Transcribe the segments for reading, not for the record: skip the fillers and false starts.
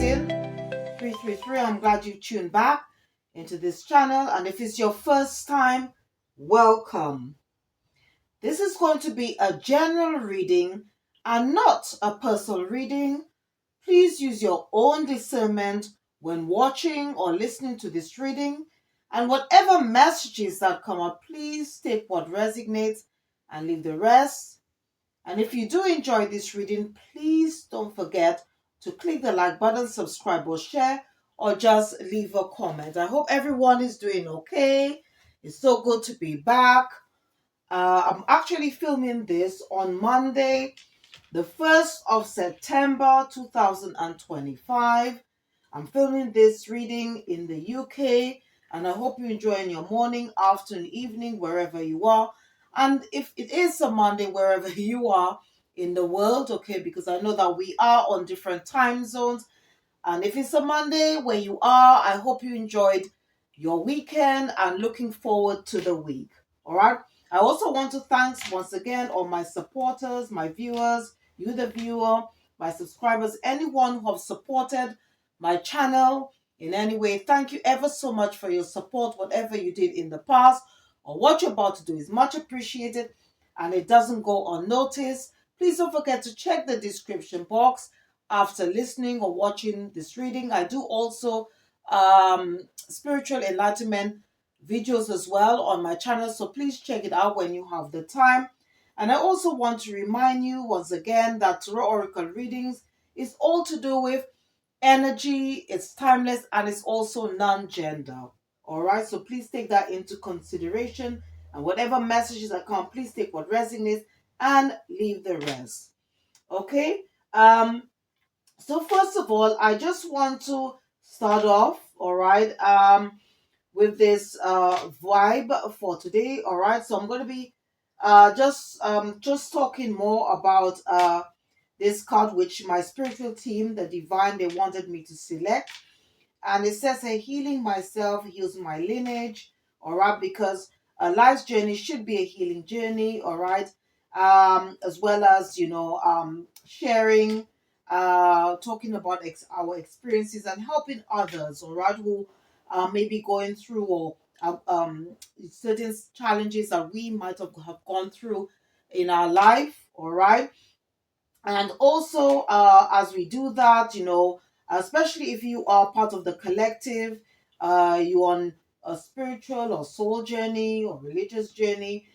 blessing. 333, I'm glad you tuned back into this channel. And if it's your first time, welcome. This is going to be a general reading and not a personal reading. Please use your own discernment when watching or listening to this reading. And whatever messages that come up, please take what resonates and leave the rest. And if you do enjoy this reading, please don't forget to click the like button, subscribe or share, or just leave a comment. I hope everyone is doing okay. It's so good to be back. I'm actually filming this on Monday, the 1st of September 2025. I'm filming this reading in the UK, and I hope you enjoy in your morning, afternoon, evening, wherever you are. And if it is a Monday, wherever you are in the world, okay, because I know that we are on different time zones. And if it's a Monday where you are, I hope you enjoyed your weekend and looking forward to the week. All right. I also want to thank once again all my supporters, my viewers, you the viewer, my subscribers, anyone who have supported my channel in any way. Thank you ever so much for your support. Whatever you did in the past or what you're about to do is much appreciated, and it doesn't go unnoticed. Please don't forget to check the description box after listening or watching this reading. I do also spiritual enlightenment videos as well on my channel, so please check it out when you have the time. And I also want to remind you once again that Tarot Oracle readings is all to do with energy, it's timeless, and it's also non-gender. All right, so please take that into consideration, and whatever messages that come, please take what resonates and leave the rest. Okay. So first of all, I just want to start off, all right, with this vibe for today. All right, so I'm going to be just talking more about this card, which my spiritual team, the divine, they wanted me to select. And it says, hey, healing myself heals my lineage. All right, because a life's journey should be a healing journey. All right, as well as, sharing, talking about our experiences and helping others, all right, who may be going through or certain challenges that we might have gone through in our life, all right. And also, as we do that, especially if you are part of the collective, you on a spiritual or soul journey or religious journey,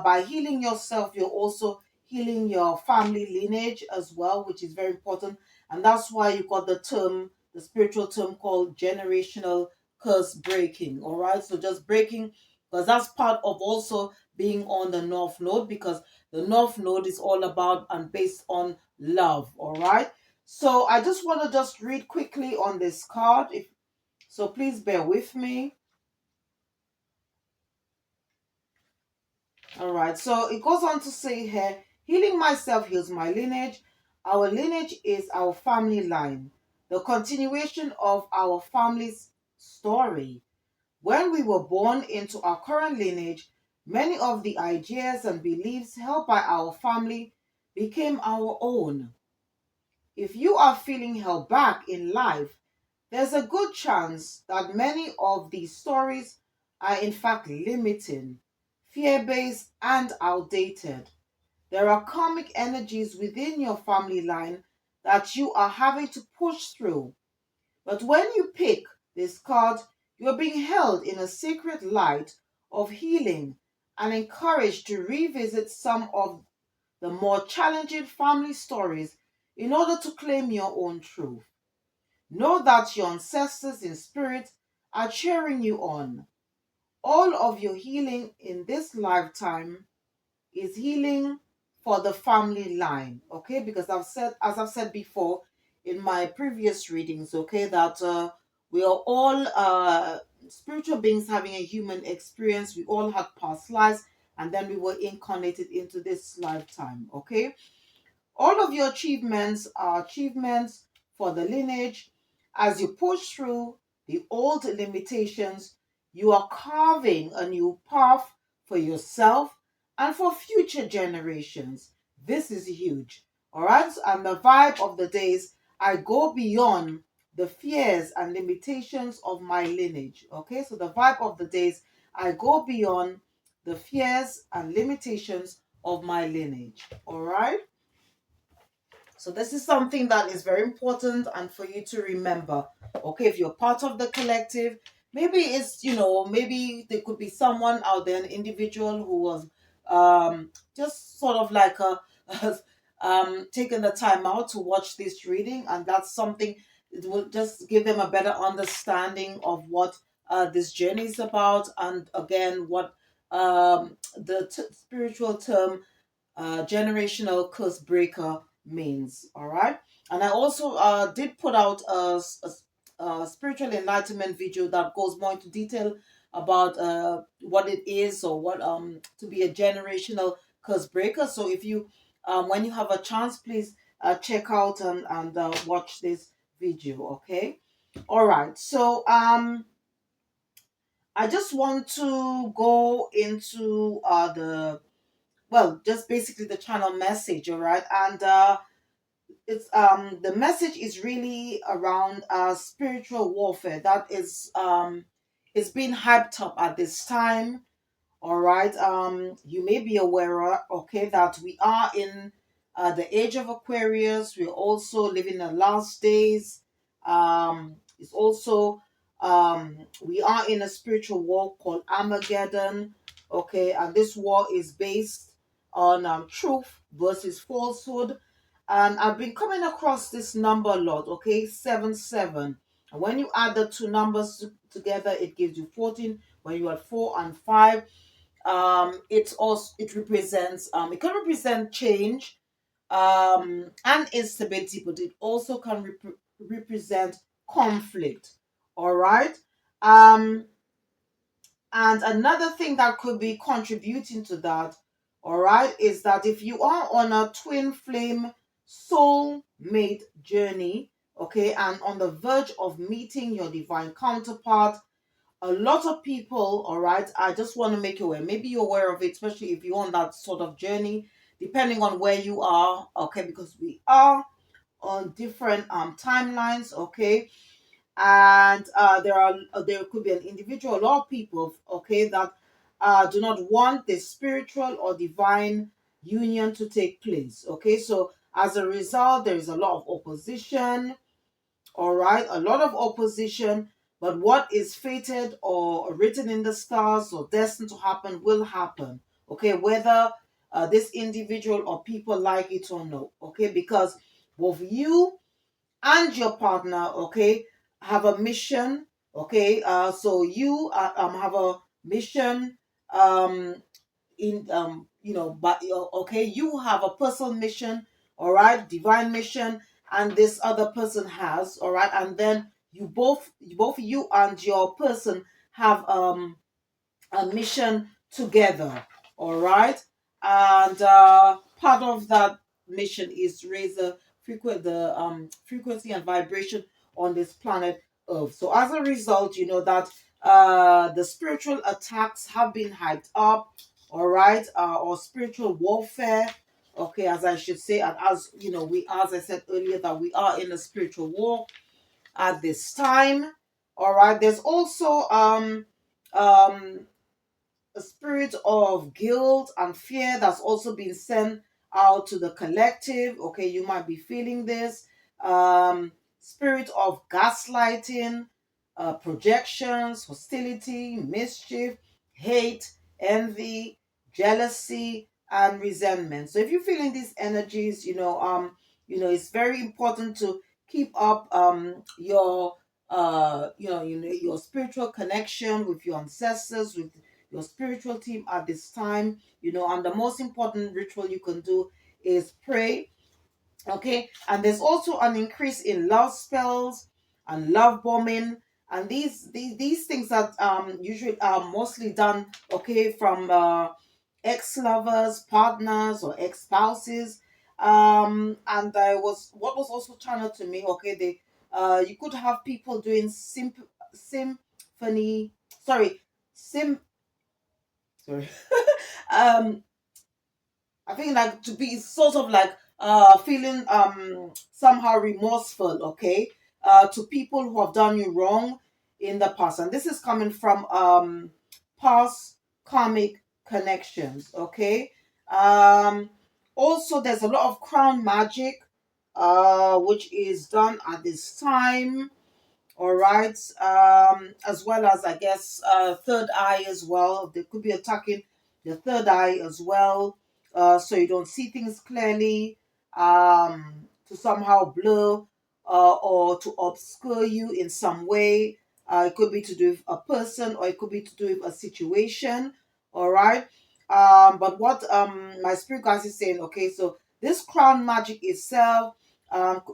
by healing yourself, you're also healing your family lineage as well, which is very important. And that's why you got the spiritual term called generational curse breaking. All right. So just breaking, because that's part of also being on the North Node, because the North Node is all about and based on love. All right. So I just want to just read quickly on this card. So please bear with me. All right. So it goes on to say here, healing myself heals my lineage. Our lineage is our family line, the continuation of our family's story. When we were born into our current lineage, many of the ideas and beliefs held by our family became our own. If you are feeling held back in life, there's a good chance that many of these stories are in fact limiting, fear-based, and outdated. There are karmic energies within your family line that you are having to push through. But when you pick this card, you're being held in a sacred light of healing and encouraged to revisit some of the more challenging family stories in order to claim your own truth. Know that your ancestors in spirit are cheering you on. All of your healing in this lifetime is healing for the family line, okay? Because as I've said before in my previous readings, okay, that we are all spiritual beings having a human experience. We all had past lives, and then we were incarnated into this lifetime, okay? All of your achievements are achievements for the lineage. As you push through the old limitations, you are carving a new path for yourself and for future generations. This is huge. All right. And the vibe of the day is, I go beyond the fears and limitations of my lineage. Okay, so the vibe of the days, I go beyond the fears and limitations of my lineage. All right. So this is something that is very important and for you to remember. Okay, if you're part of the collective, maybe it's, maybe there could be someone out there, an individual who was just sort of like a taking the time out to watch this reading, and that's something, it will just give them a better understanding of what this journey is about, and again what the spiritual term generational curse breaker means. All right. And I also did put out a spiritual enlightenment video that goes more into detail about what it is, or what to be a generational curse breaker. So if you when you have a chance, please check out and watch this video. Okay. All right. So I just want to go into the, well, just basically the channel message. All right. And it's the message is really around spiritual warfare that is being hyped up at this time. All right. You may be aware, okay, that we are in the age of Aquarius. We're also living the last days. It's also we are in a spiritual war called Armageddon. Okay, and this war is based on truth versus falsehood. And I've been coming across this number a lot. Okay, 77. And when you add the two numbers together, it gives you 14. When you add 4 and 5, it's also, it represents, it can represent change and instability, but it also can represent conflict. All right. um and another thing that could be contributing to that, all right, is that if you are on a twin flame soul mate journey, okay, and on the verge of meeting your divine counterpart, a lot of people, all right, I just want to make you aware. Maybe you're aware of it, especially if you're on that sort of journey, depending on where you are, okay, because we are on different timelines, okay. And there could be an individual, a lot of people, okay, that do not want the spiritual or divine union to take place, okay. So as a result, there is a lot of opposition, all right, a lot of opposition. But what is fated or written in the stars or destined to happen will happen, okay, whether this individual or people like it or no, okay, because both you and your partner, okay, have a mission, okay. So you have a mission, um in but okay, you have a personal mission, all right, divine mission, and this other person has, all right, and then both you and your person have a mission together, all right. And part of that mission is to raise the frequency and vibration on this planet Earth. So as a result, you know that the spiritual attacks have been hyped up, all right, or spiritual warfare, okay, as I should say. And as you know, we, as I said earlier, that we are in a spiritual war at this time, all right. There's also um a spirit of guilt and fear that's also been sent out to the collective. Okay, you might be feeling this. Spirit of gaslighting, projections, hostility, mischief, hate, envy, jealousy, and resentment. So if you're feeling these energies, it's very important to keep up your spiritual connection with your ancestors, with your spiritual team at this time, and the most important ritual you can do is pray, okay. And there's also an increase in love spells and love bombing, and these things that usually are mostly done, okay, from ex-lovers, partners, or ex-spouses. And I was what was also channeled to me, okay, they you could have people doing symphony, sorry, sim sorry um I think like to be sort of like feeling somehow remorseful, okay, to people who have done you wrong in the past. And this is coming from past karmic connections. Okay. Um, Also, there's a lot of crown magic which is done at this time. All right. As well as, I guess, third eye as well. They could be attacking the third eye as well. So you don't see things clearly, to somehow blur or to obscure you in some way. It could be to do with a person, or it could be to do with a situation. All right. But what my spirit guys is saying, okay, so this crown magic itself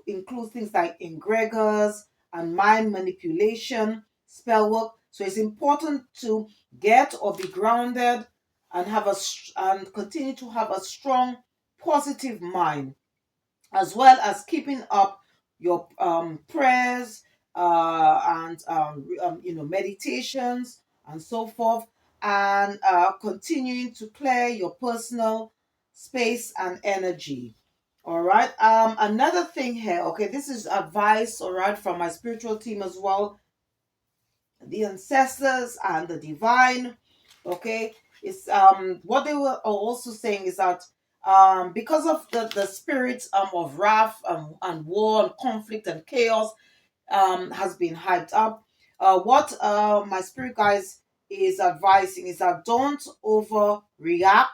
includes things like egregors and mind manipulation, spell work. So it's important to get or be grounded and and continue to have a strong, positive mind, as well as keeping up your prayers and meditations and so forth, and continuing to clear your personal space and energy. All right. Another thing here. Okay, this is advice. All right, from my spiritual team as well, the ancestors and the divine. Okay, it's what they were also saying is that because of the spirit of wrath and war and conflict and chaos has been hyped up. What my spirit guys is advising is that don't overreact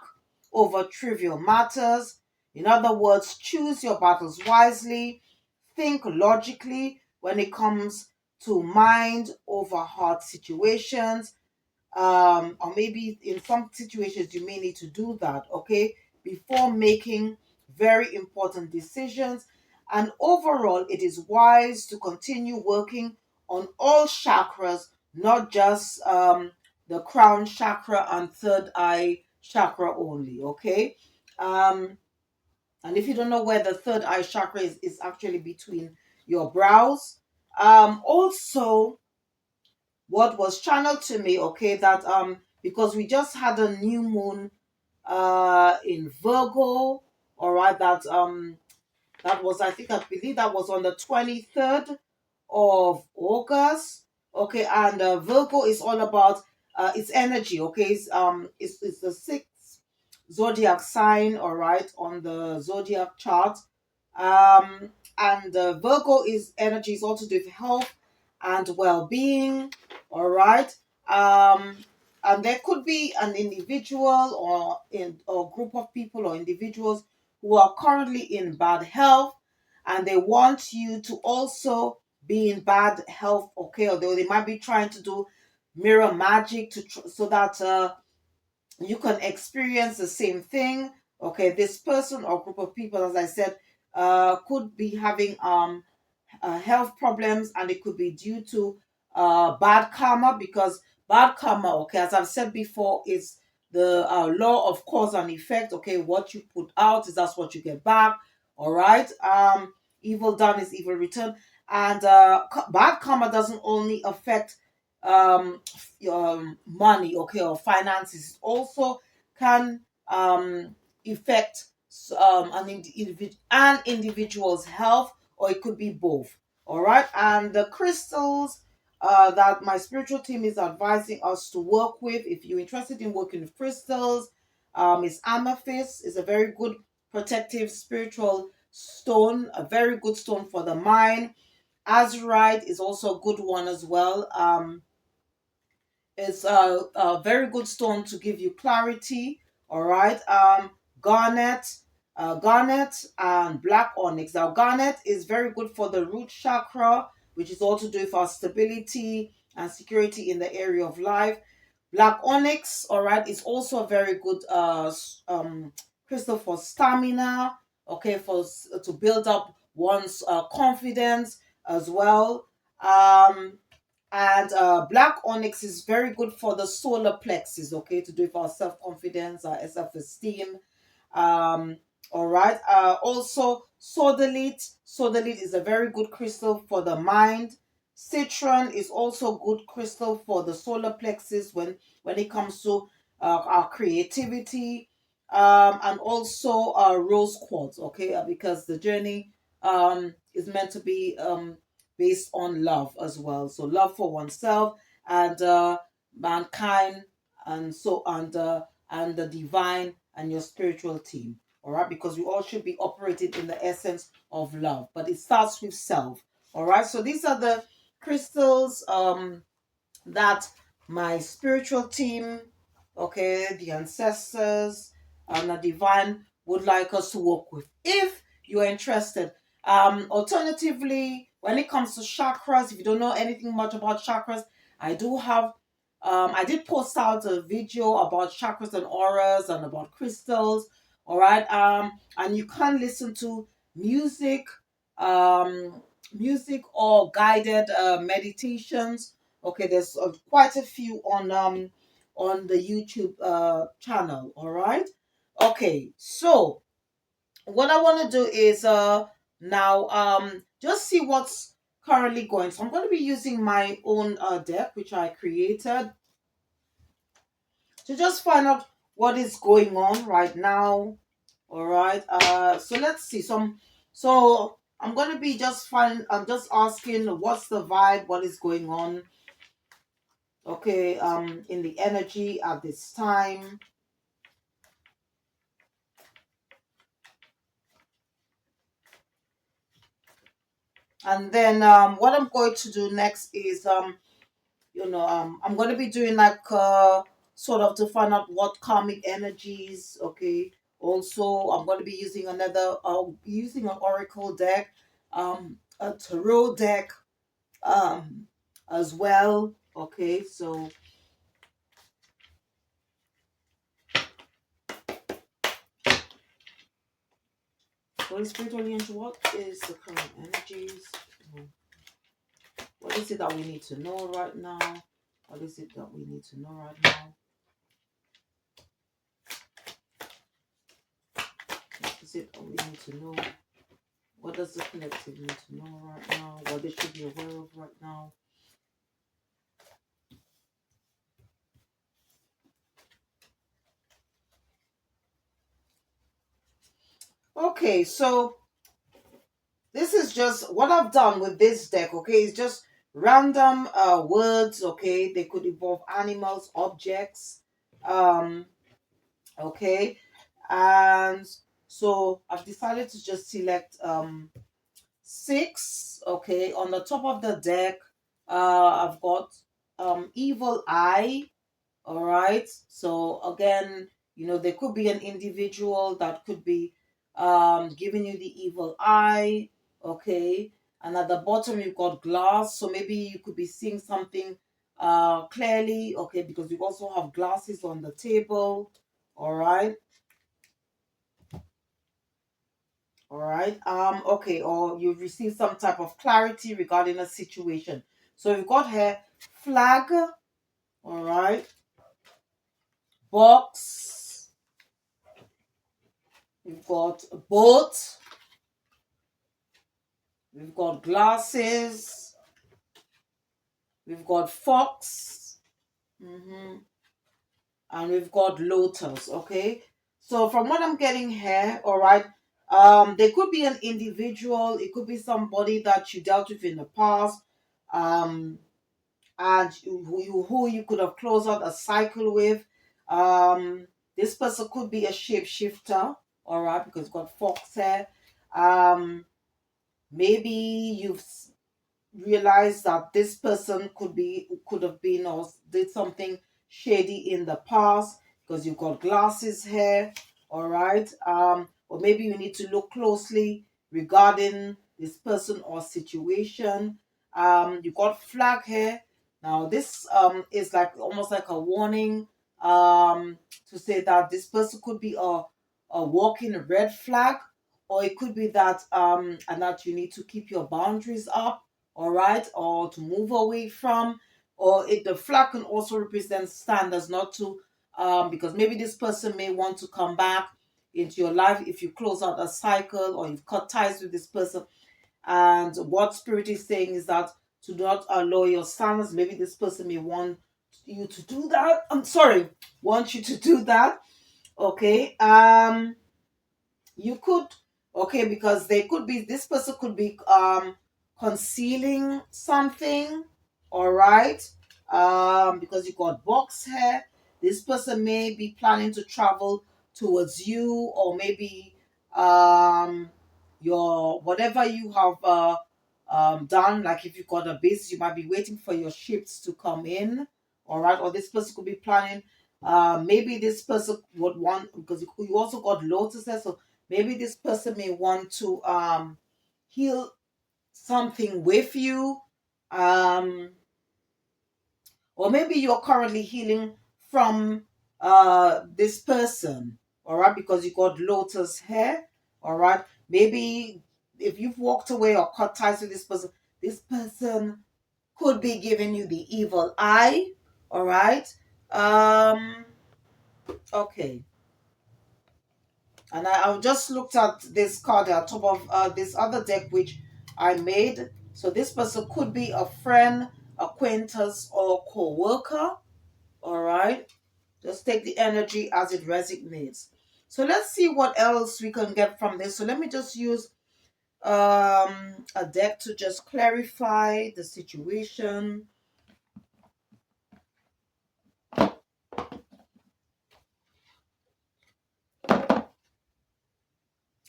over trivial matters. In other words, choose your battles wisely, think logically when it comes to mind over heart situations. Or maybe in some situations you may need to do that, okay, before making very important decisions. And overall, it is wise to continue working on all chakras, not just the crown chakra and third eye chakra only, okay. um and if you don't know where the third eye chakra is actually between your brows. Also, what was channeled to me, okay, that because we just had a new moon in Virgo, all right, that was, I believe that was on the 23rd of August. Okay, and Virgo is all about its energy, okay. It's the sixth zodiac sign, all right, on the zodiac chart. um and Virgo is energy is also to do with health and well-being. All right. And there could be an individual or group of people or individuals who are currently in bad health, and they want you to also be in bad health, okay, although they might be trying to do mirror magic so that you can experience the same thing. Okay, this person or group of people, as I said, could be having health problems, and it could be due to bad karma, because bad karma, okay, as I've said before, is the law of cause and effect. Okay, what you put out is that's what you get back. All right. Evil done is evil returned. And bad karma doesn't only affect money, okay, or finances. It also can affect an individual's health, or it could be both. All right. And the crystals that my spiritual team is advising us to work with, if you're interested in working with crystals, is amethyst. Is a very good protective spiritual stone, a very good stone for the mind. Azurite is also a good one as well. It's a very good stone to give you clarity. All right. Garnet, garnet and black onyx. Now, garnet is very good for the root chakra, which is also doing for stability and security in the area of life. Black onyx, all right, is also a very good crystal for stamina. Okay, to build up one's confidence as well. And black onyx is very good for the solar plexus, okay, to do for our self-confidence, our self-esteem. um all right. Also, sodalite is a very good crystal for the mind. Citron is also good crystal for the solar plexus when it comes to our creativity. And also rose quartz, okay, because the journey is meant to be based on love as well. So love for oneself and mankind, and and the divine and your spiritual team. All right, because we all should be operating in the essence of love, but it starts with self. All right, so these are the crystals that my spiritual team, okay, the ancestors and the divine would like us to work with if you're interested. Alternatively, when it comes to chakras, if you don't know anything much about chakras, I do have I did post out a video about chakras and auras and about crystals. All right. And you can listen to music, um music or guided meditations. Okay, there's quite a few on the YouTube channel. All right. Okay, so what I want to do is now just see what's currently going. So I'm going to be using my own deck which I created to just find out what is going on right now. All right. So let's see some. So I'm going to be I'm just asking what's the vibe, what is going on, okay, in the energy at this time. And then what I'm going to do next is I'm going to be doing like sort of to find out what karmic energies, okay. Also, I'm going to be using using an oracle deck, a tarot deck, as well. Okay, so Holy Spirit, Holy Angel, what is the current energies? What is it that we need to know right now? What is it that we need to know right now? What is it that we need to know? What does the collective need to know right now? What they should be aware of right now? Okay, so this is just what I've done with this deck, okay? It's just random words, okay? They could involve animals, objects, um, okay? And so I've decided to just select six, okay? On the top of the deck, I've got evil eye, all right. So again, there could be an individual that could be giving you the evil eye, okay. And at the bottom you've got glass, so maybe you could be seeing something clearly, okay, because you also have glasses on the table. All right. All right. Okay, or you've received some type of clarity regarding a situation. So we've got here flag, all right, box, we've got a boat, we've got glasses, we've got fox, and we've got lotus, okay? So from what I'm getting here, all right, there could be an individual, it could be somebody that you dealt with in the past, um, and who you could have closed out a cycle with. This person could be a shapeshifter, all right, because it's got fox hair. Maybe you've realize that this person could have been or did something shady in the past because you've got glasses here. All right. Or maybe you need to look closely regarding this person or situation. You got flag here. Now this is like almost like a warning to say that this person could be a walking red flag, or it could be that and that you need to keep your boundaries up, all right, or to move away from, or the flag can also represent standards not to, because maybe this person may want to come back into your life if you close out a cycle or you've cut ties with this person. And what spirit is saying is that to not allow your standards. Maybe this person may want you to do that. I'm sorry, want you to do that. Okay. You could, okay, because they could be, this person could be concealing something, all right? Because you got box hair. This person may be planning to travel towards you, or maybe your whatever you have done. Like if you got a business, you might be waiting for your ships to come in, all right? Or this person could be planning. Maybe this person would want, because you also got lotus hair, so maybe this person may want to heal something with you, um or maybe you're currently healing from this person, all right, because you got lotus hair, all right. Maybe if you've walked away or cut ties with this person could be giving you the evil eye, all right. um okay. And I just looked at this card at top of this other deck which I made. So this person could be a friend, acquaintance, or co-worker. All right. Just take the energy as it resonates. So let's see what else we can get from this. So let me just use a deck to just clarify the situation.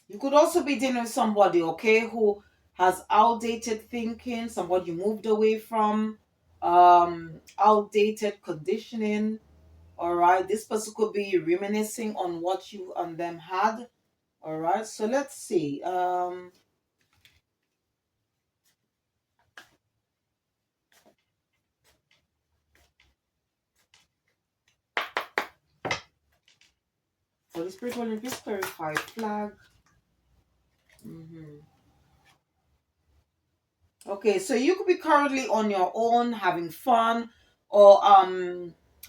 You could also be dealing with somebody, okay, who has outdated thinking, somebody you moved away from, outdated conditioning. All right, this person could be reminiscing on what you and them had. All right, so let's see. For the spiritual and please clarify flag. Okay, so you could be currently on your own having fun, or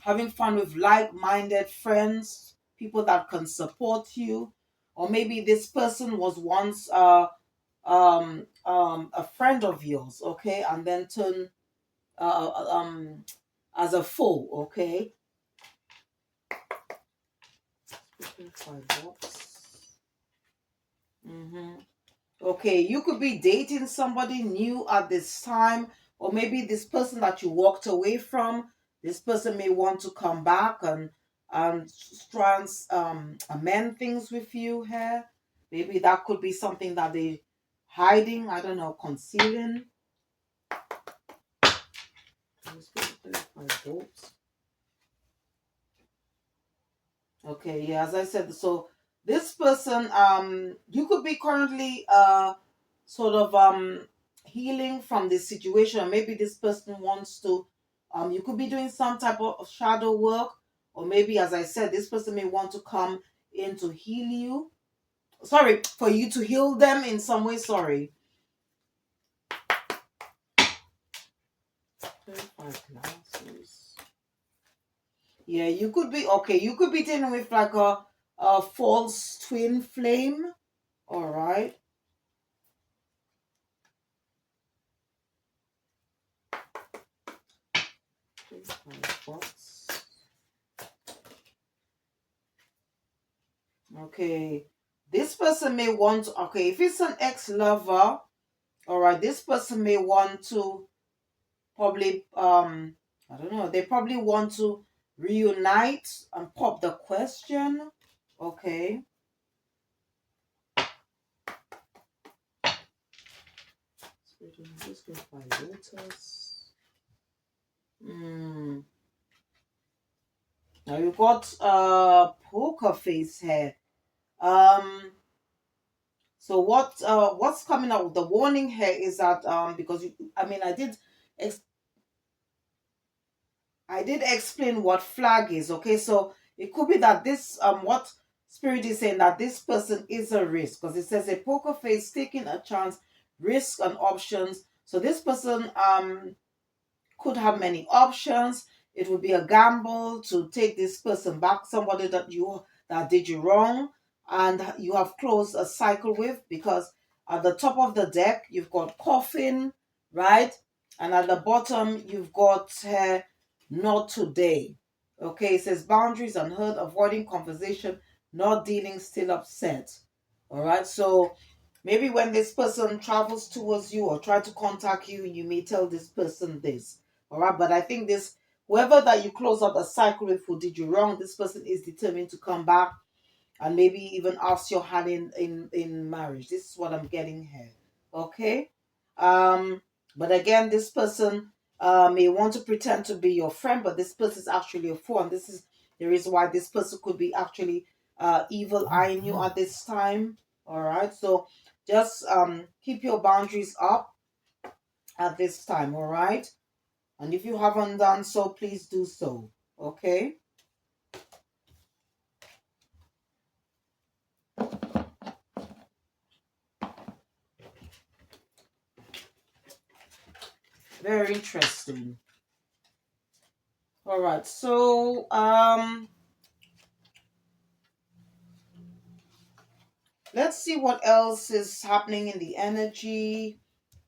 having fun with like-minded friends, people that can support you. Or maybe this person was once a friend of yours, okay, and then turn as a foe, okay. Mm-hmm. Okay, you could be dating somebody new at this time, or maybe this person that you walked away from, this person may want to come back and try and amend things with you here. Maybe that could be something that they hiding, I don't know, concealing. Okay, yeah, as I said, so this person, you could be currently sort of healing from this situation. Maybe this person wants to you could be doing some type of shadow work, or maybe, as I said, this person may want to come in to heal you. Sorry, for you to heal them in some way. Sorry. Yeah, you could be okay. You could be dealing with like a false twin flame. All right. Okay. This person may want, okay, if it's an ex-lover, all right, this person may want to probably, I don't know, they probably want to reunite and pop the question. Okay. Now you got poker face here. Um, so what's coming out? The warning here is that because ex- I did explain what flag is, okay? So it could be that this what spirit is saying, that this person is a risk, because it says a poker face, taking a chance, risk and options. So this person could have many options. It would be a gamble to take this person back, somebody that did you wrong and you have closed a cycle with, because at the top of the deck you've got coffin, right? And at the bottom you've got not today. Okay, it says boundaries unheard, avoiding conversation, not dealing, still upset. All right, so Maybe when this person travels towards you or try to contact you, you may tell this person this. All right. But I think this, whoever that you close out the cycle with who did you wrong, this person is determined to come back and maybe even ask your hand in marriage. This is what I'm getting here. Okay. Um, but again, this person may want to pretend to be your friend, but this person is actually a foe, and this is the reason why this person could be actually evil eyeing you at this time. All right. So just keep your boundaries up at this time. All right. And if you haven't done so, please do so. Okay. Very interesting. All right, so let's see what else is happening in the energy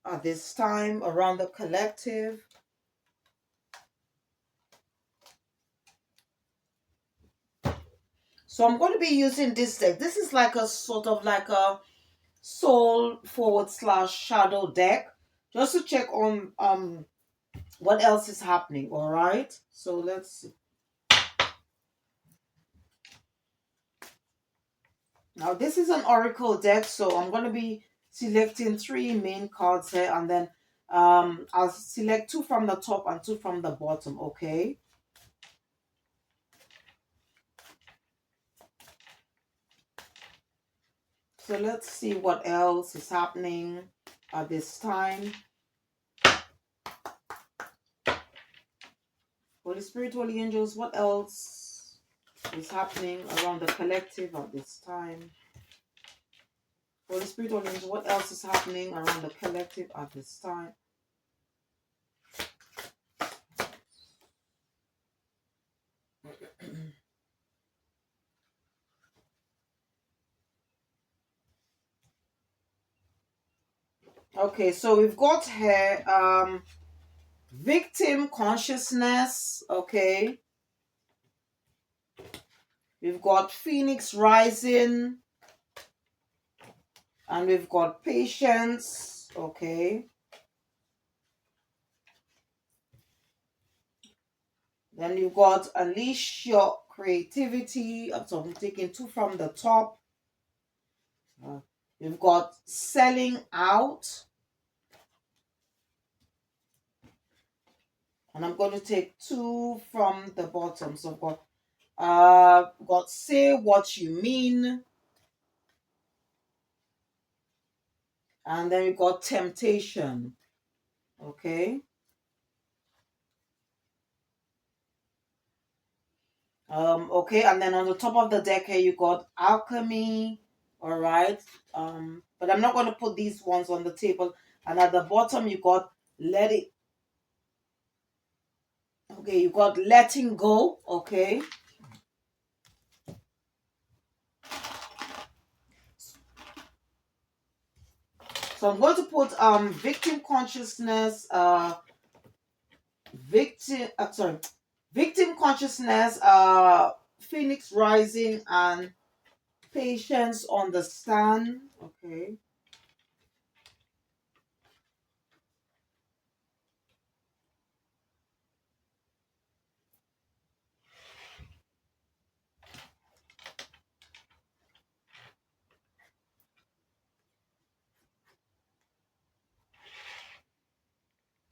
at this time around the collective. So I'm going to be using this deck. This is like a sort of like a soul forward slash shadow deck, just to check on what else is happening. All right, so let's see. Now this is an oracle deck, so I'm going to be selecting 3 main cards here, and then I'll select 2 from the top and 2 from the bottom. Okay. So let's see what else is happening at this time. Holy Spirit, Holy Angels, what else is happening around the collective at this time? Holy Spirit, Holy Angels, what else is happening around the collective at this time? Okay, so we've got here victim consciousness. Okay, we've got Phoenix rising, and we've got patience. Okay, then you've got unleash your creativity. So I'm taking 2 from the top. You've got selling out. And I'm going to take 2 from the bottom. So I've got say what you mean. And then we've got temptation. Okay. Okay, and then on the top of the deck here you got alchemy. All right. But I'm not going to put these ones on the table. And at the bottom you got let it. Okay, you got letting go. Okay. So I'm going to put victim consciousness, victim consciousness, phoenix rising, and patience on the stand. Okay.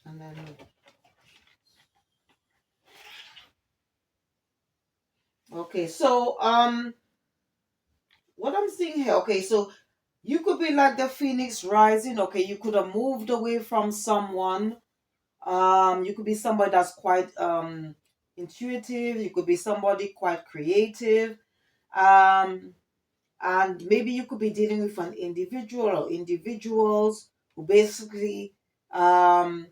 And then okay, so what I'm seeing here, okay, so you could be like the phoenix rising. Okay, you could have moved away from someone. You could be somebody that's quite intuitive. You could be somebody quite creative. Um and maybe you could be dealing with an individual or individuals who basically um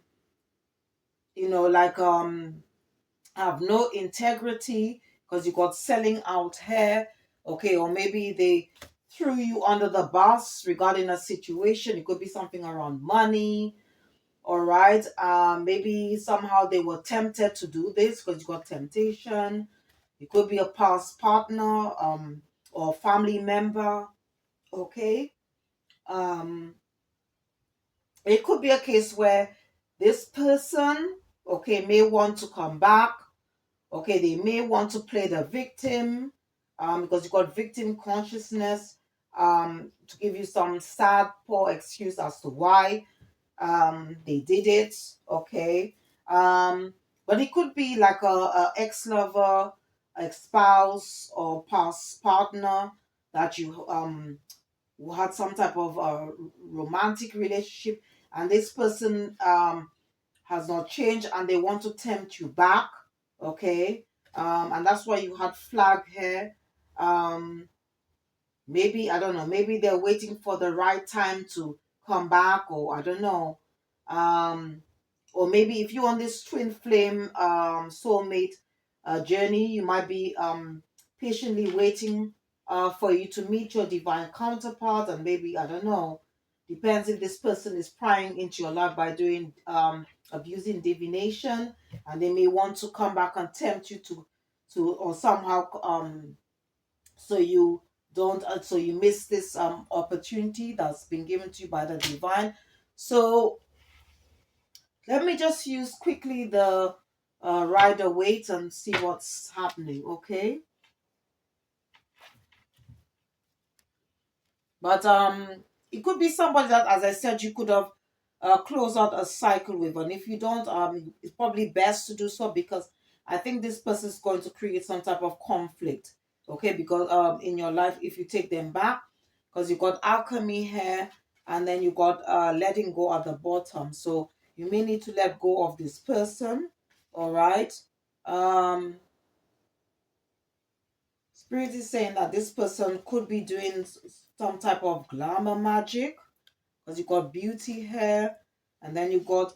like have no integrity because you got selling out here. Okay, or maybe they threw you under the bus regarding a situation. It could be something around money. All right. Maybe somehow they were tempted to do this because you got temptation. It could be a past partner or family member. Okay. um it could be a case where this person, okay, may want to come back. Okay, they may want to play the victim, because you got victim consciousness, to give you some sad, poor excuse as to why they did it. Okay, but it could be like a ex-lover, ex-spouse, or past partner that you who had some type of romantic relationship, and this person has not changed and they want to tempt you back. Okay, and that's why you had flag hair. Maybe, I don't know, maybe they're waiting for the right time to come back, or I don't know. um or maybe if you're on this twin flame soulmate journey, you might be patiently waiting for you to meet your divine counterpart. And maybe, I don't know, depends if this person is prying into your life by doing abusing divination, and they may want to come back and tempt you to or somehow so you don't so you miss this opportunity that's been given to you by the divine. So let me just use quickly the rider weight and see what's happening. Okay, but it could be somebody that, as I said, you could have closed out a cycle with, and if you don't, it's probably best to do so, because I think this person is going to create some type of conflict. Okay, because in your life, if you take them back, because you got alchemy here, and then you got letting go at the bottom, so you may need to let go of this person. All right. um Spirit is saying that this person could be doing some type of glamour magic, because you got beauty here, and then you got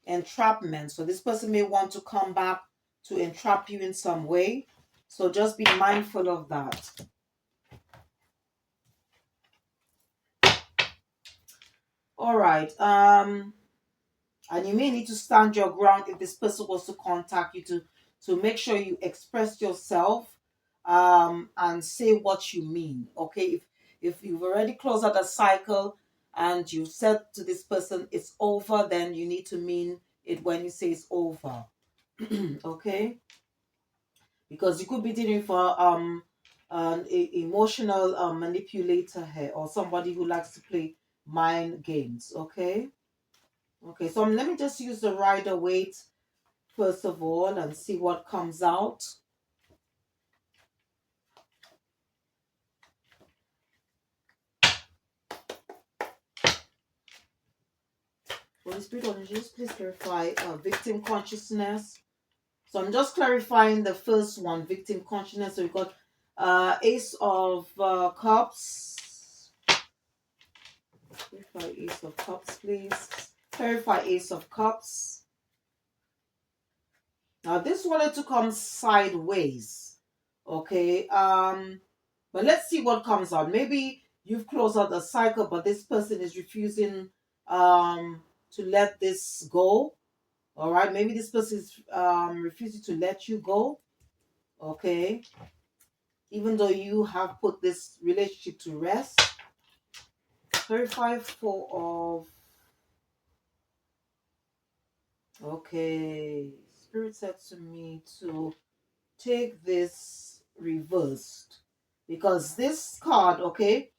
entrapment. So this person may want to come back to entrap you in some way, so just be mindful of that. All right. And you may need to stand your ground if this person was to contact you, to make sure you express yourself and say what you mean. Okay, if you've already closed out a cycle and you said to this person it's over, then you need to mean it when you say it's over. Okay, because you could be dealing for an emotional manipulator here, or somebody who likes to play mind games. Okay. Okay, so let me just use the rider weight first of all and see what comes out. Holy Spirit, just please clarify victim consciousness. So I'm just clarifying the first one, victim consciousness. So we've got Ace of Cups. Clarify Ace of Cups, please. Clarify Ace of Cups. Now this wanted to come sideways. Okay. But let's see what comes out. Maybe you've closed out a cycle, but this person is refusing to let this go. All right. Maybe this person is refusing to let you go. Okay. Even though you have put this relationship to rest. Clarify Four of. Okay. Spirit said to me to take this reversed, because this card, okay,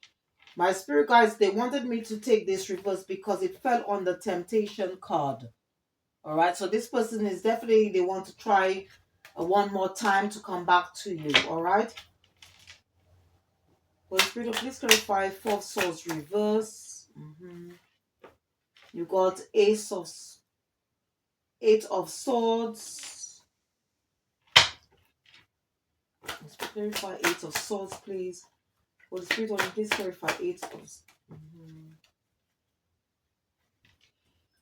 my spirit guides, they wanted me to take this reverse because it fell on the temptation card. All right, so this person is definitely, they want to try one more time to come back to you. All right. Holy Spirit, please clarify Four of Swords reverse. You got Eight of Swords. Let's clarify Eight of Swords, please. Holy Spirit, please clarify Eight of.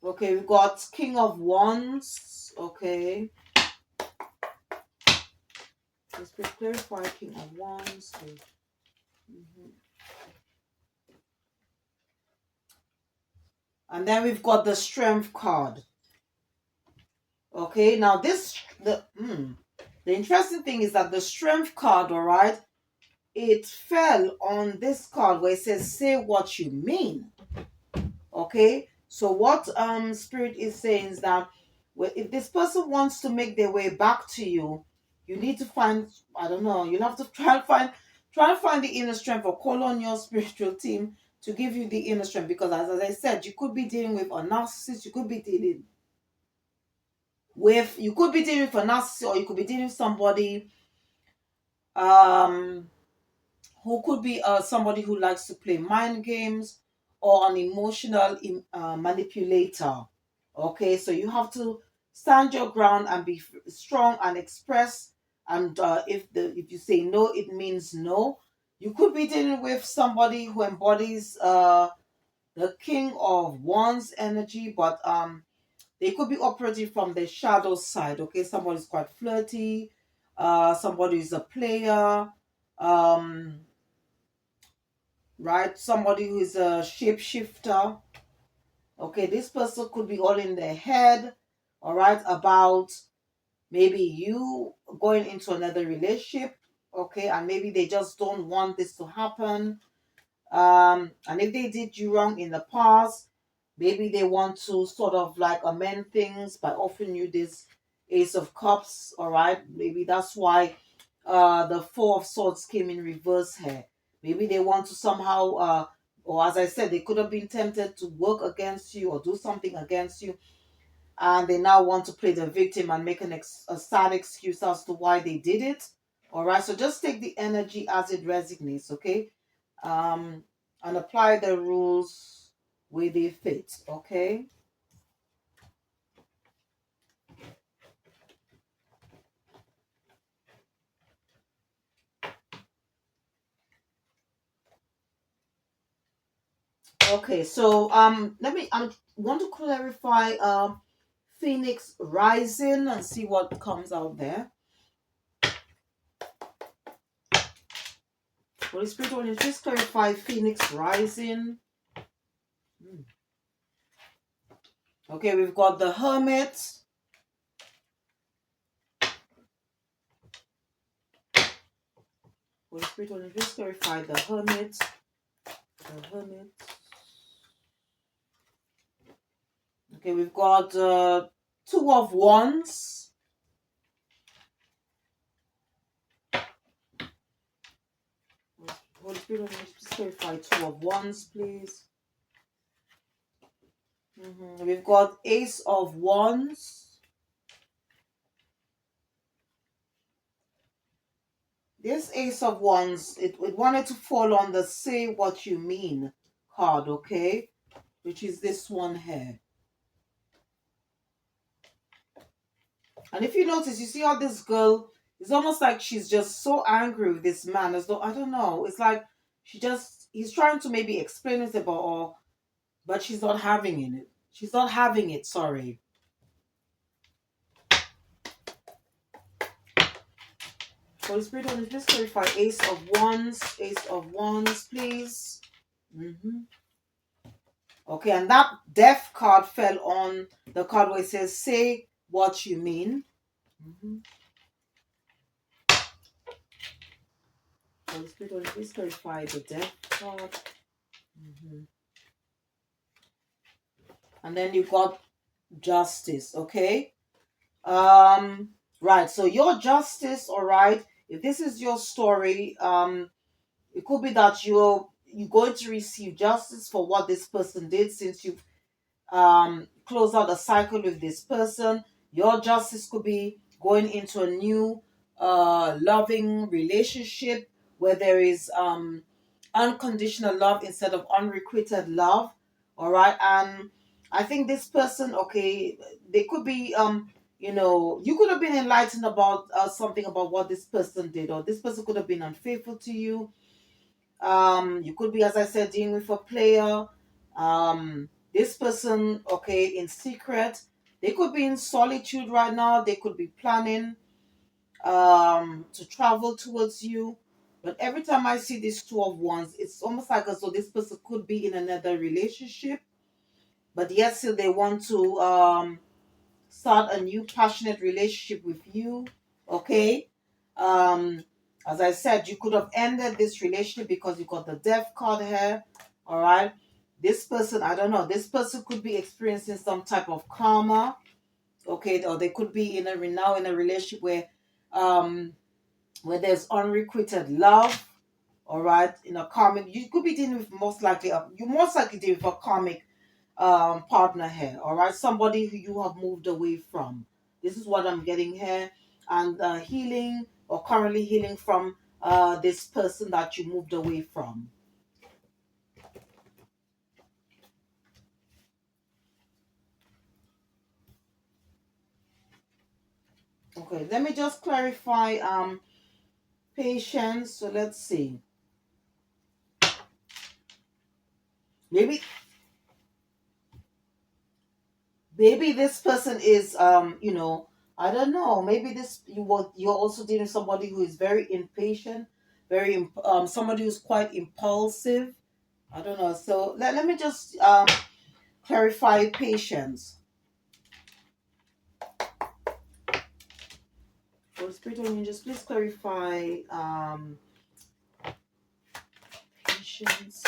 Okay, we got King of Wands. Okay. Let's clarify King of Wands. And then we've got the Strength card. Okay, now the interesting thing is that the Strength card, all right, it fell on this card where it says say what you mean. Okay, so what spirit is saying is that, well, if this person wants to make their way back to you, you need to find, I don't know, you'll have to try and find the inner strength, or call on your spiritual team to give you the inner strength. Because as I said, you could be dealing with a narcissist, you could be dealing with a narcissist, or you could be dealing with somebody um who could be somebody who likes to play mind games, or an emotional manipulator. Okay, so you have to stand your ground and be strong and express. And if you say no, it means no. You could be dealing with somebody who embodies the King of Wands energy, but they could be operating from the shadow side. Okay, somebody's quite flirty, somebody is a player, um, right? Somebody who is a shapeshifter. Okay, this person could be all in their head, all right, about maybe you going into another relationship. Okay, and maybe they just don't want this to happen. And if they did you wrong in the past, maybe they want to sort of like amend things by offering you this Ace of Cups. All right, maybe that's why the Four of Swords came in reverse here. Maybe they want to somehow or as I said, they could have been tempted to work against you or do something against you, and they now want to play the victim and make a sad excuse as to why they did it. All right, so just take the energy as it resonates. Okay, um, and apply the rules where they fit. Okay. Okay. So let me. I want to clarify Phoenix Rising and see what comes out there. Holy Spirit, will you just clarify Phoenix Rising? Hmm. Okay, we've got the Hermit. Holy Spirit, will you just clarify the Hermit? The Hermit. Okay, we've got Two of Wands. Holy Spirit, will you just clarify Two of Wands, please? We've got Ace of Wands. This Ace of Wands, it wanted to fall on the Say What You Mean card, okay? Which is this one here. And if you notice, you see how this girl, it's almost like she's just so angry with this man, as though, I don't know, it's like he's trying to maybe explain it about, or, but she's not having it. She's not having it, sorry. Holy Spirit, please clarify Ace of Wands, please. Okay, and that Death card fell on the card where it says say what you mean. Holy Spirit, please clarify the Death card. And then you've got Justice, okay? Right, so your Justice, all right, if this is your story, it could be that you're going to receive justice for what this person did, since you've close out a cycle with this person. Your justice could be going into a new loving relationship where there is unconditional love instead of unrequited love. All right, and I think this person, okay, they could be you could have been enlightened about something about what this person did, or this person could have been unfaithful to you. You could be, as I said, dealing with a player. This person, okay, in secret. They could be in solitude right now. They could be planning to travel towards you. But every time I see these Two of Wands, it's almost like as though this person could be in another relationship, but yet still they want to start a new passionate relationship with you. Okay. As I said, you could have ended this relationship because you got the death card here. All right. This person, I don't know. This person could be experiencing some type of karma. Okay, or they could be now in a relationship where there's unrequited love. All right, in a karmic, you could be dealing with you most likely deal with a karmic partner here. All right, somebody who you have moved away from. This is what I'm getting here, and healing or currently healing from this person that you moved away from. Okay, let me just clarify patience. So let's see. Maybe this person is I don't know, maybe you're also dealing with somebody who is very impatient, somebody who's quite impulsive. I don't know. So let me just clarify patience. For spirit of just please clarify patience.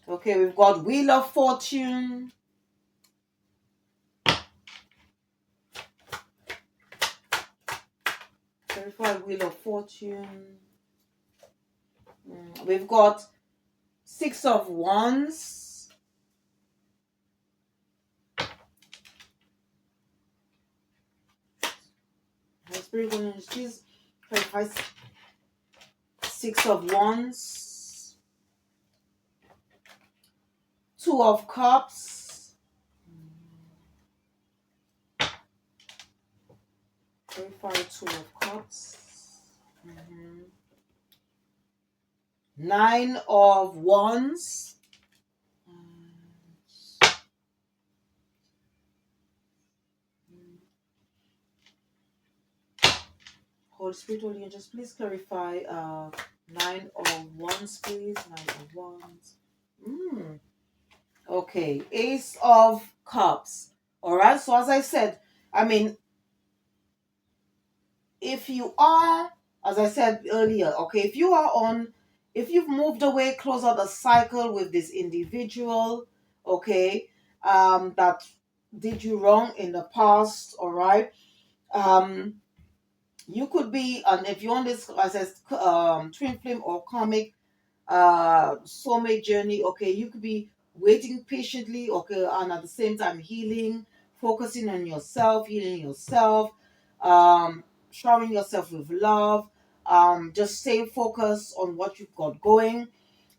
Okay, we've got Wheel of Fortune. Clarify Wheel of Fortune. We've got Six of Wands. Spirit of please clarify Six of Wands. Two of Cups. Clarify Two of Cups. Nine of Wands. Holy Spirit, Holy Angels, please clarify Nine of Wands, please. Nine of Wands. Okay, Ace of Cups. All right. So as I said, I mean, if you are, as I said earlier, okay, if you've moved away, close out the cycle with this individual, okay, that did you wrong in the past, all right. Um, you could be, and if you're on this, as I said, twin flame or karmic soulmate journey, okay, you could be waiting patiently, okay, and at the same time healing, focusing on yourself, healing yourself, showering yourself with love, just staying focused on what you've got going,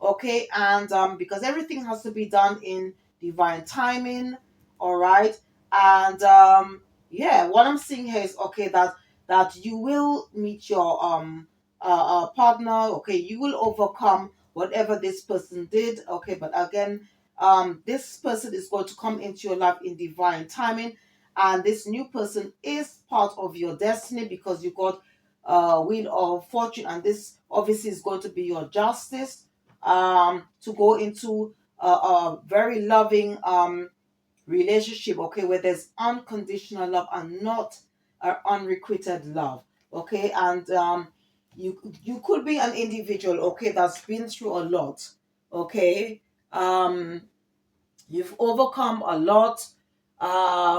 okay, and because everything has to be done in divine timing, all right, and yeah, what I'm seeing here is okay that you will meet your partner, okay, you will overcome whatever this person did, okay, but again, this person is going to come into your life in divine timing, and this new person is part of your destiny because you got Wheel of Fortune, and this obviously is going to be your justice to go into a very loving relationship, okay, where there's unconditional love and not unrequited love, okay, and you could be an individual, okay, that's been through a lot, okay, you've overcome a lot,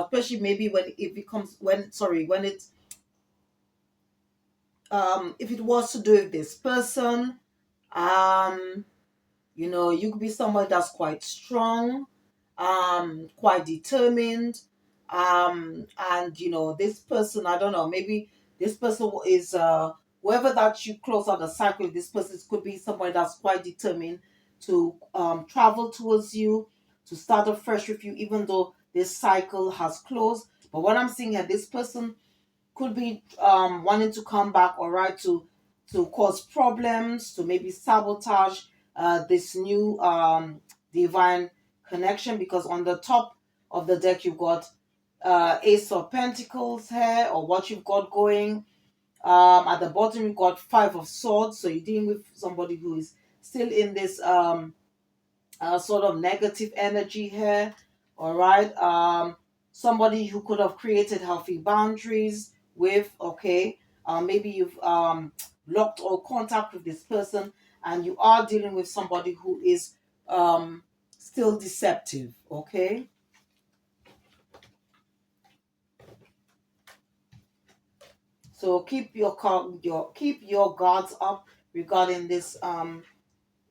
especially maybe when it becomes when it if it was to do with this person, um you could be someone that's quite strong, quite determined, and this person, I don't know, maybe this person is whoever that you close out the cycle with, this person could be someone that's quite determined to travel towards you, to start afresh with you, even though this cycle has closed. But what I'm seeing here, this person could be wanting to come back, all right, to cause problems, to maybe sabotage this new divine connection, because on the top of the deck you've got Ace of Pentacles here, or what you've got going. At the bottom you've got Five of Swords, so you're dealing with somebody who is still in this sort of negative energy here, all right. Somebody who could have created healthy boundaries with, okay? Maybe you've locked all contact with this person, and you are dealing with somebody who is still deceptive, okay? So keep keep your guards up regarding this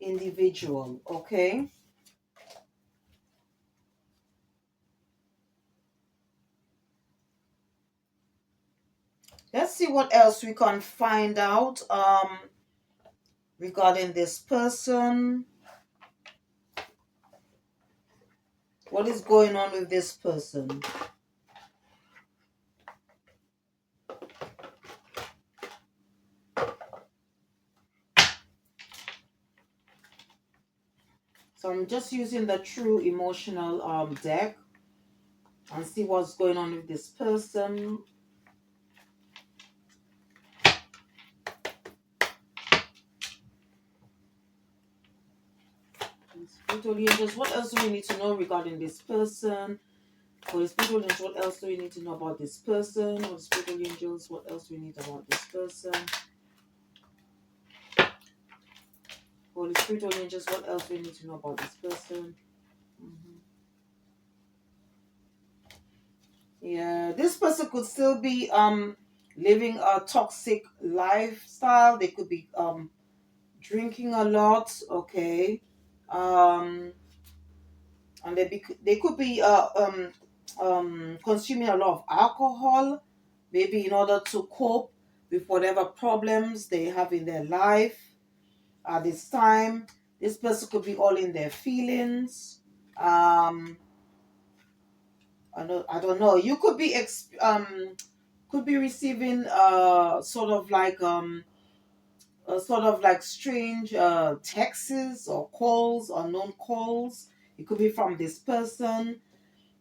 individual, okay? Let's see what else we can find out regarding this person. What is going on with this person? So I'm just using the true emotional deck and see what's going on with this person. Spiritual angels, what else do we need to know regarding this person? For the spiritual angels, what else do we need to know about this person? For the spiritual angels, what else do we need about this person? For the spiritual angels, what else do we need to know about this person? Yeah, this person could still be living a toxic lifestyle. They could be drinking a lot, okay? And they could be consuming a lot of alcohol, maybe in order to cope with whatever problems they have in their life at this time. This person could be all in their feelings. I don't know. You could be could be receiving sort of like strange texts or calls, unknown calls. It could be from this person.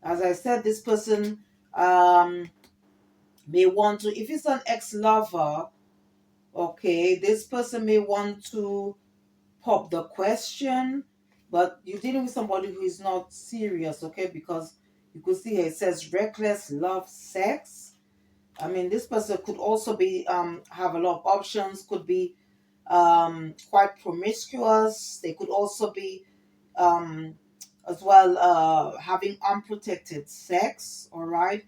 As I said, this person um may want to, if it's an ex-lover, okay, this person may want to pop the question, but you're dealing with somebody who is not serious, okay? Because you could see here it says reckless love, sex. I mean, this person could also be have a lot of options, could be quite promiscuous. They could also be um, as well having unprotected sex. All right.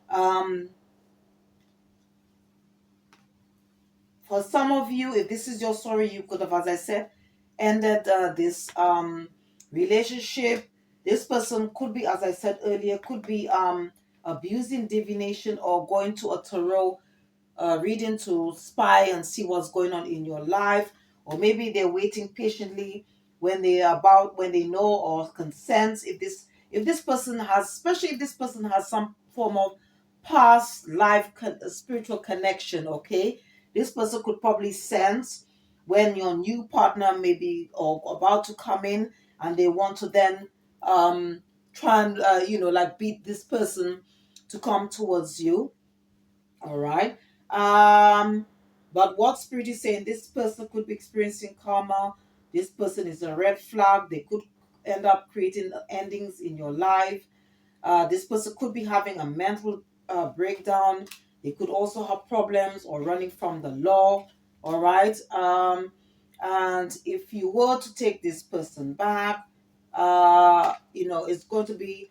Um, for some of you, if this is your story, you could have, as I said, ended this relationship. This person could be, as I said earlier, could be abusing divination or going to a tarot reading to spy and see what's going on in your life, or maybe they're waiting patiently when they know or consent. If this person has, especially if this person has some form of past life spiritual connection, okay, this person could probably sense when your new partner may be or about to come in, and they want to then try and like beat this person to come towards you. All right. Um, but what spirit is saying, this person could be experiencing karma. This person is a red flag. They could end up creating endings in your life. This person could be having a mental breakdown. They could also have problems or running from the law. All right. And if you were to take this person back, it's going to be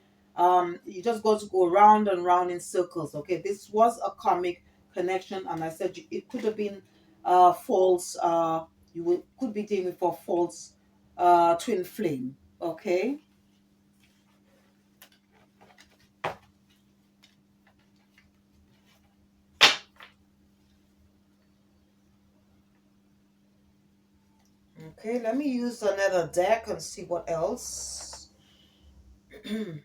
you just got to go round and round in circles. Okay, this was a karmic connection, and I said it could have been false. Could be dealing with a false twin flame. Okay. Okay, let me use another deck and see what else. Let me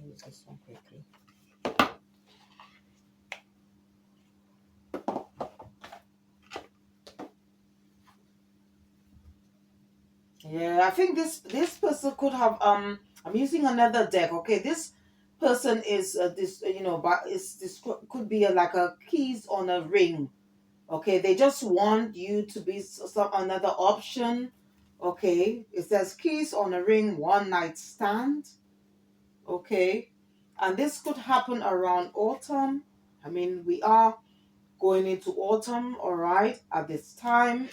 use this one quickly. Yeah, I think this person could have I'm using another deck. Okay, this person is this, but this could be like a keys on a ring. Okay, they just want you to be some another option. Okay, it says keys on a ring, one night stand. Okay, and this could happen around autumn. I mean, we are going into autumn, all right, at this time.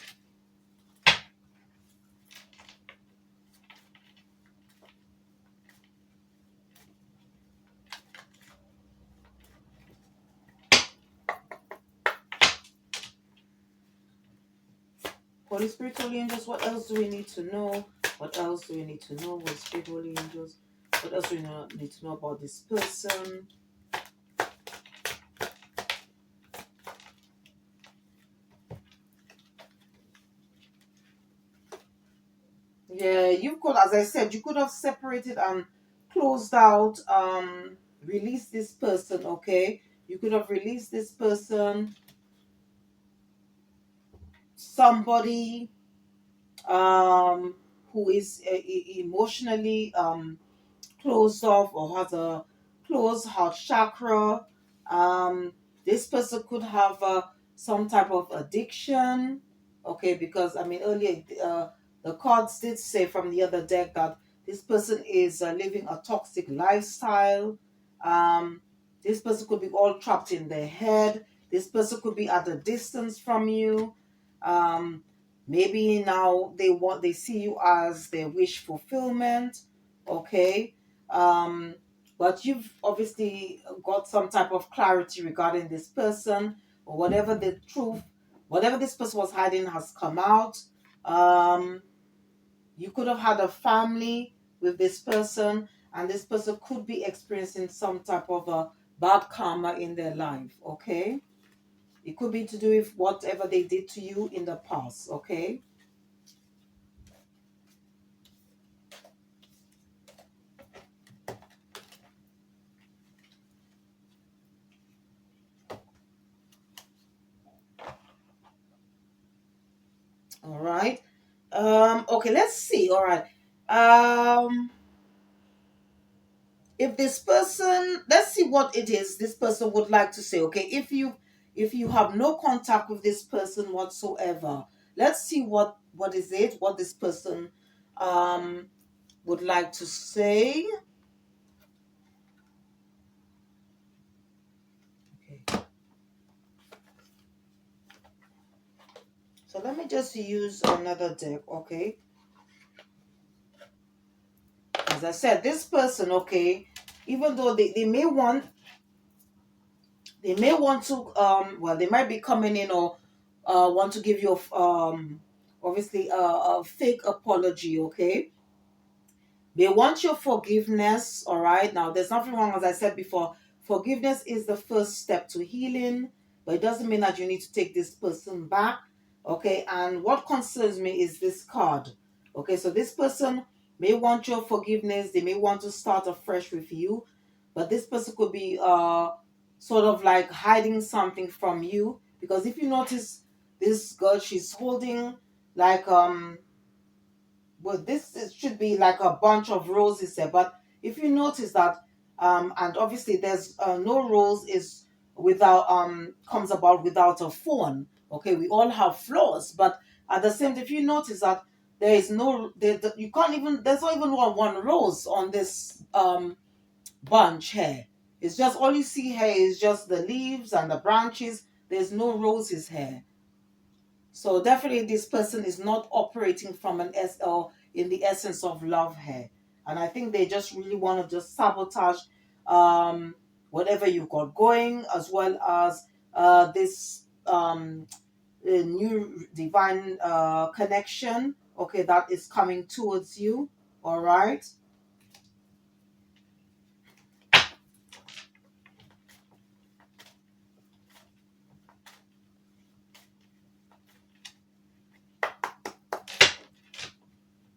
Holy Spirit, Holy Angels, what else do we need to know? What else do we need to know? Holy Spirit, Holy Angels, what else do we need to know about this person? Yeah, you could, as I said, you could have separated and closed out, released this person, okay? You could have released this person, somebody, who is emotionally, closed off or has a closed heart chakra. Um, this person could have some type of addiction. Okay, because I mean earlier the cards did say from the other deck that this person is living a toxic lifestyle. Um, this person could be all trapped in their head. This person could be at a distance from you. Um, maybe now they see you as their wish fulfillment. Okay, um, but you've obviously got some type of clarity regarding this person, or whatever the truth, whatever this person was hiding has come out. Um, you could have had a family with this person, and this person could be experiencing some type of a bad karma in their life. Okay, it could be to do with whatever they did to you in the past. Okay. All right. Okay, let's see. All right. If this person, let's see what it is this person would like to say. Okay, if you have no contact with this person whatsoever, let's see what is it, what this person um would like to say. Okay, so let me just use another deck. Okay, as I said, this person, okay, even though they may want to, well, they might be coming in or want to give you obviously a fake apology. Okay, they want your forgiveness. All right, now there's nothing wrong. As I said before, forgiveness is the first step to healing, but it doesn't mean that you need to take this person back. Okay, and what concerns me is this card. Okay, so this person may want your forgiveness, they may want to start afresh with you, but this person could be sort of like hiding something from you, because if you notice, this girl, she's holding like well, should be like a bunch of roses there, but if you notice that, and obviously there's no rose is without comes about without a thorn. Okay, we all have flaws, but at the same time, if you notice that there is no you can't even, there's not even one rose on this bunch here. It's just, all you see here is just the leaves and the branches. There's no roses here. So definitely this person is not operating from an S or in the essence of love here. And I think they just really want to just sabotage um whatever you got going, as well as this new divine connection, okay, that is coming towards you. All right.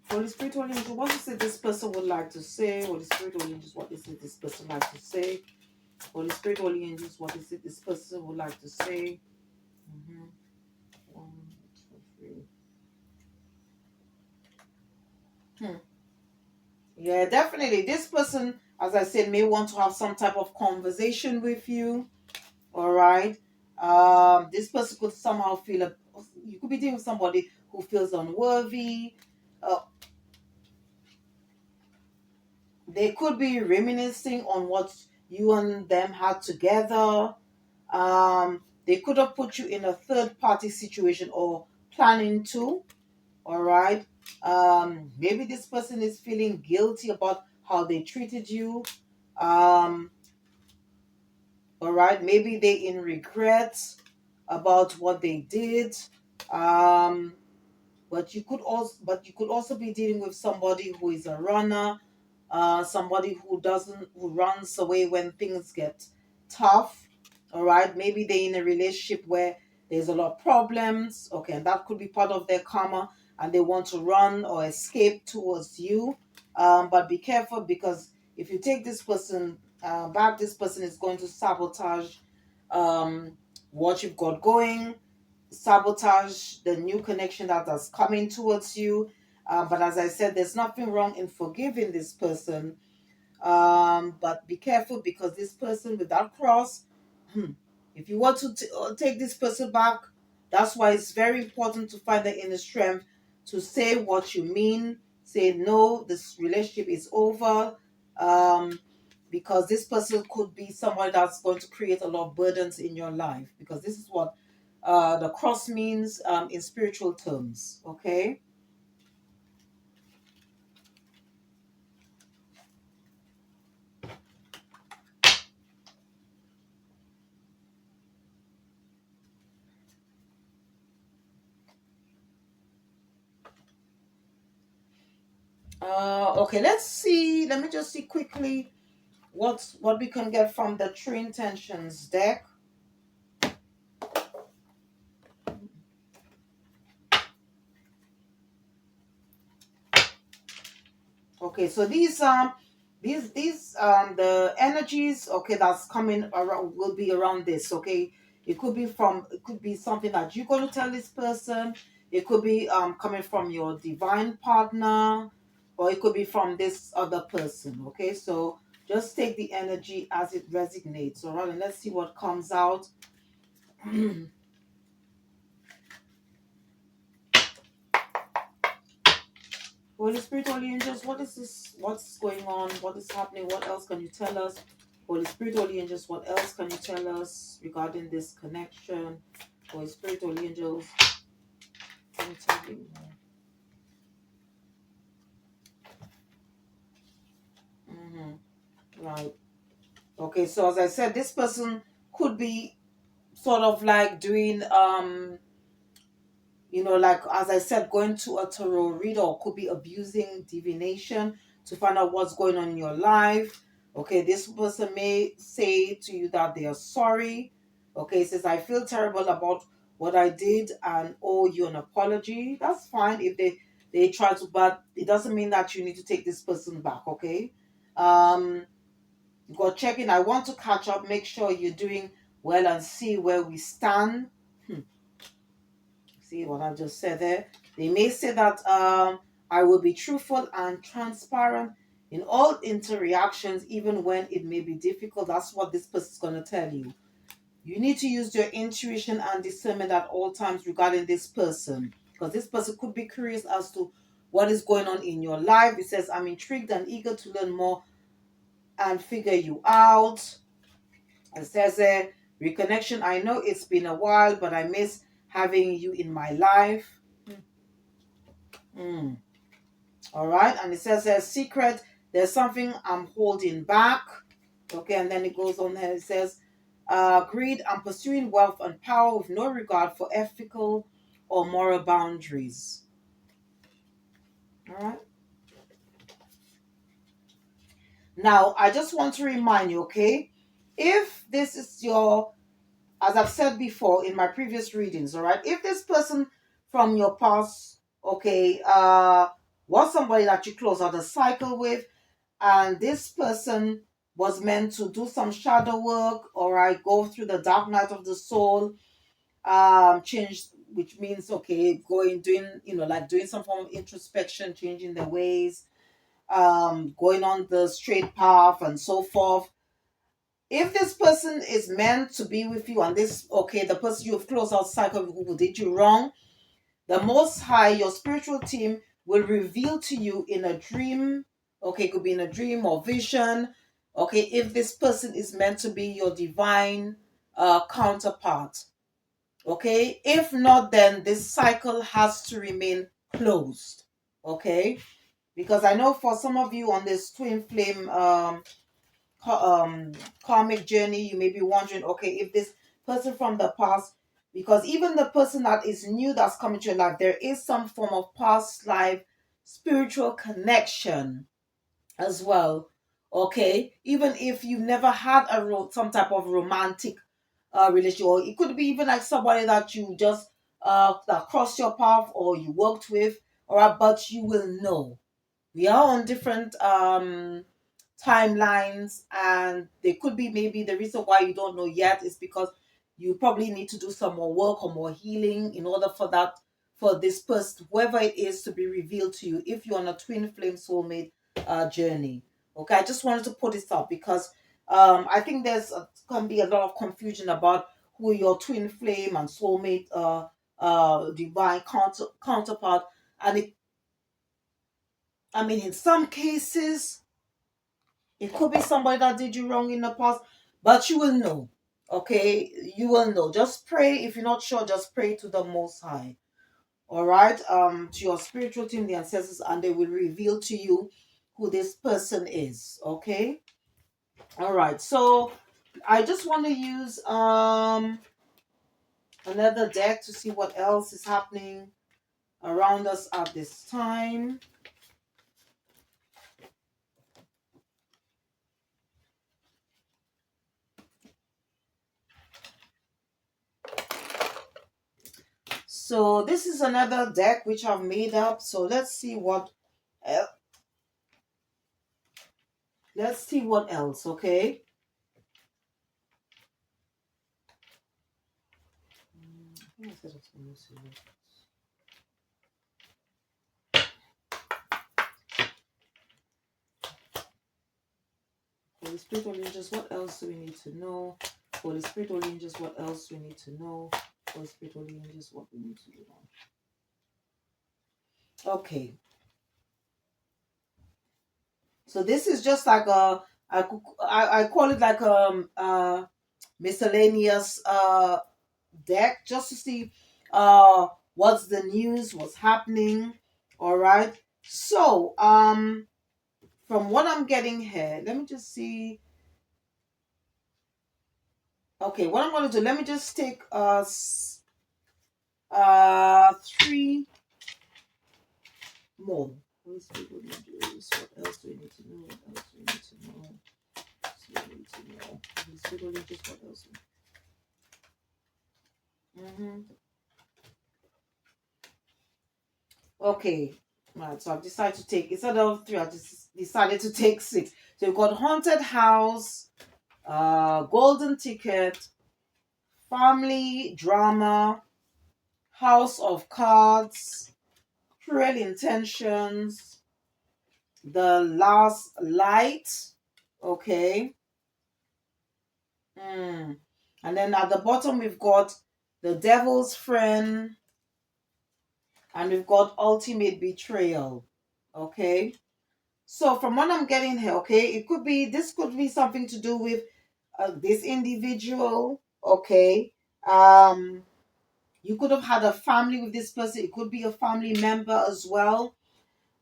Holy Spirit, Holy Angel, what is it this person would like to say? Holy Spirit, Holy Angels, what is it this person like to say? Holy Spirit, Holy Angels, what is it this person would like to say? Mm-hmm. One, two, three. Hmm. Yeah, definitely. This person, as I said, may want to have some type of conversation with you. All right. This person could somehow feel you could be dealing with somebody who feels unworthy. Uh, they could be reminiscing on what you and them had together. They could have put you in a third party situation or planning to. All right. Maybe this person is feeling guilty about how they treated you. Um, all right. Maybe they in regret about what they did. Um, but you could also be dealing with somebody who is a runner, somebody who runs away when things get tough. All right, maybe they're in a relationship where there's a lot of problems. Okay, and that could be part of their karma, and they want to run or escape towards you. But be careful, because if you take this person back, this person is going to sabotage um, what you've got going, sabotage the new connection that is coming towards you. But as I said, there's nothing wrong in forgiving this person. But be careful, because this person with that cross, hmm, if you want to take this person back, that's why it's very important to find the inner strength to say what you mean. Say, no, this relationship is over. Um, because this person could be someone that's going to create a lot of burdens in your life, because this is what the cross means in spiritual terms. Okay. Okay, let's see. Let me just see quickly what we can get from the True Intentions deck. Okay, so these the energies, okay, that's coming around will be around this. Okay, it could be something that you're going to tell this person. It could be coming from your divine partner, or it could be from this other person. Okay, so just take the energy as it resonates. All right, and let's see what comes out. Holy Spirit, Holy Angels, what is this? What's going on? What is happening? What else can you tell us? Holy Spirit, Holy Angels, what else can you tell us regarding this connection? Holy Spirit, Holy Angels, can you tell me more? Right. Okay, so as I said, this person could be sort of like doing like as I said, going to a tarot reader, or could be abusing divination to find out what's going on in your life. Okay, this person may say to you that they are sorry. Okay, it says, I feel terrible about what I did and owe you an apology. That's fine if they try to, but it doesn't mean that you need to take this person back. Okay, um, go check in. I want to catch up, make sure you're doing well, and see where we stand. Hmm. See what I just said there? They may say that I will be truthful and transparent in all interactions, even when it may be difficult. That's what this person is going to tell you. You need to use your intuition and discernment at all times regarding this person, because this person could be curious as to what is going on in your life. It says, I'm intrigued and eager to learn more and figure you out. It says, reconnection. I know it's been a while, but I miss having you in my life. Mm. All right. And it says a secret. There's something I'm holding back. Okay. And then it goes on there. It says, greed. I'm pursuing wealth and power with no regard for ethical or moral boundaries. All right. Now, I just want to remind you, okay, if this is your, as I've said before in my previous readings, all right, if this person from your past, okay, was somebody that you close out a cycle with, and this person was meant to do some shadow work, or I go through the dark night of the soul, change, which means, okay, going doing, like doing some form of introspection, changing their ways, going on the straight path and so forth. If this person is meant to be with you, and this, okay, the person you've closed out cycle who did you wrong, the Most High, your spiritual team, will reveal to you in a dream. Okay, it could be in a dream or vision. Okay, if this person is meant to be your divine counterpart. Okay, if not, then this cycle has to remain closed. Okay, because I know for some of you on this twin flame karmic journey, you may be wondering, okay, if this person from the past, because even the person that is new that's coming to your life, there is some form of past life spiritual connection as well. Okay, even if you've never had some type of romantic relationship, or it could be even like somebody that you just that crossed your path or you worked with, all right, but you will know. We are on different timelines, and they could be, maybe the reason why you don't know yet is because you probably need to do some more work or more healing in order for that, for this person, whoever it is, to be revealed to you if you're on a twin flame soulmate journey. Okay, I just wanted to put this up because I think there's can be a lot of confusion about who your twin flame and soulmate divine counterpart. And it, I mean, in some cases it could be somebody that did you wrong in the past, but you will know. Okay, you will know. Just pray. If you're not sure, just pray to the Most High. All right, to your spiritual team, the ancestors, and they will reveal to you who this person is. Okay. All right. So I just want to use another deck to see what else is happening around us at this time. So this is another deck which I've made up. So let's see what else, okay? Holy Spirit, Holy Angels, what else do we need to know? Holy Spirit, Holy Angels, what else do we need to know? Holy Spirit, Holy Angels, what we need to know. Okay. So this is just like I call it like miscellaneous deck, just to see what's the news, what's happening. All right. So from what I'm getting here, let me just see. Okay, what I'm going to do, let me just take three more. What else do we need to know? What else do we need to know? What else do we need to know? What else? Mm-hmm. Okay. Right, so I've decided to take, instead of three, I just decided to take six. So we've got Haunted House, Golden Ticket, Family Drama, House of Cards, Cruel Intentions, The Last Light. Okay. And then at the bottom, we've got The Devil's Friend, and we've got Ultimate Betrayal. Okay. So from what I'm getting here, okay, this could be something to do with this individual. Okay. You could have had a family with this person. It could be a family member as well.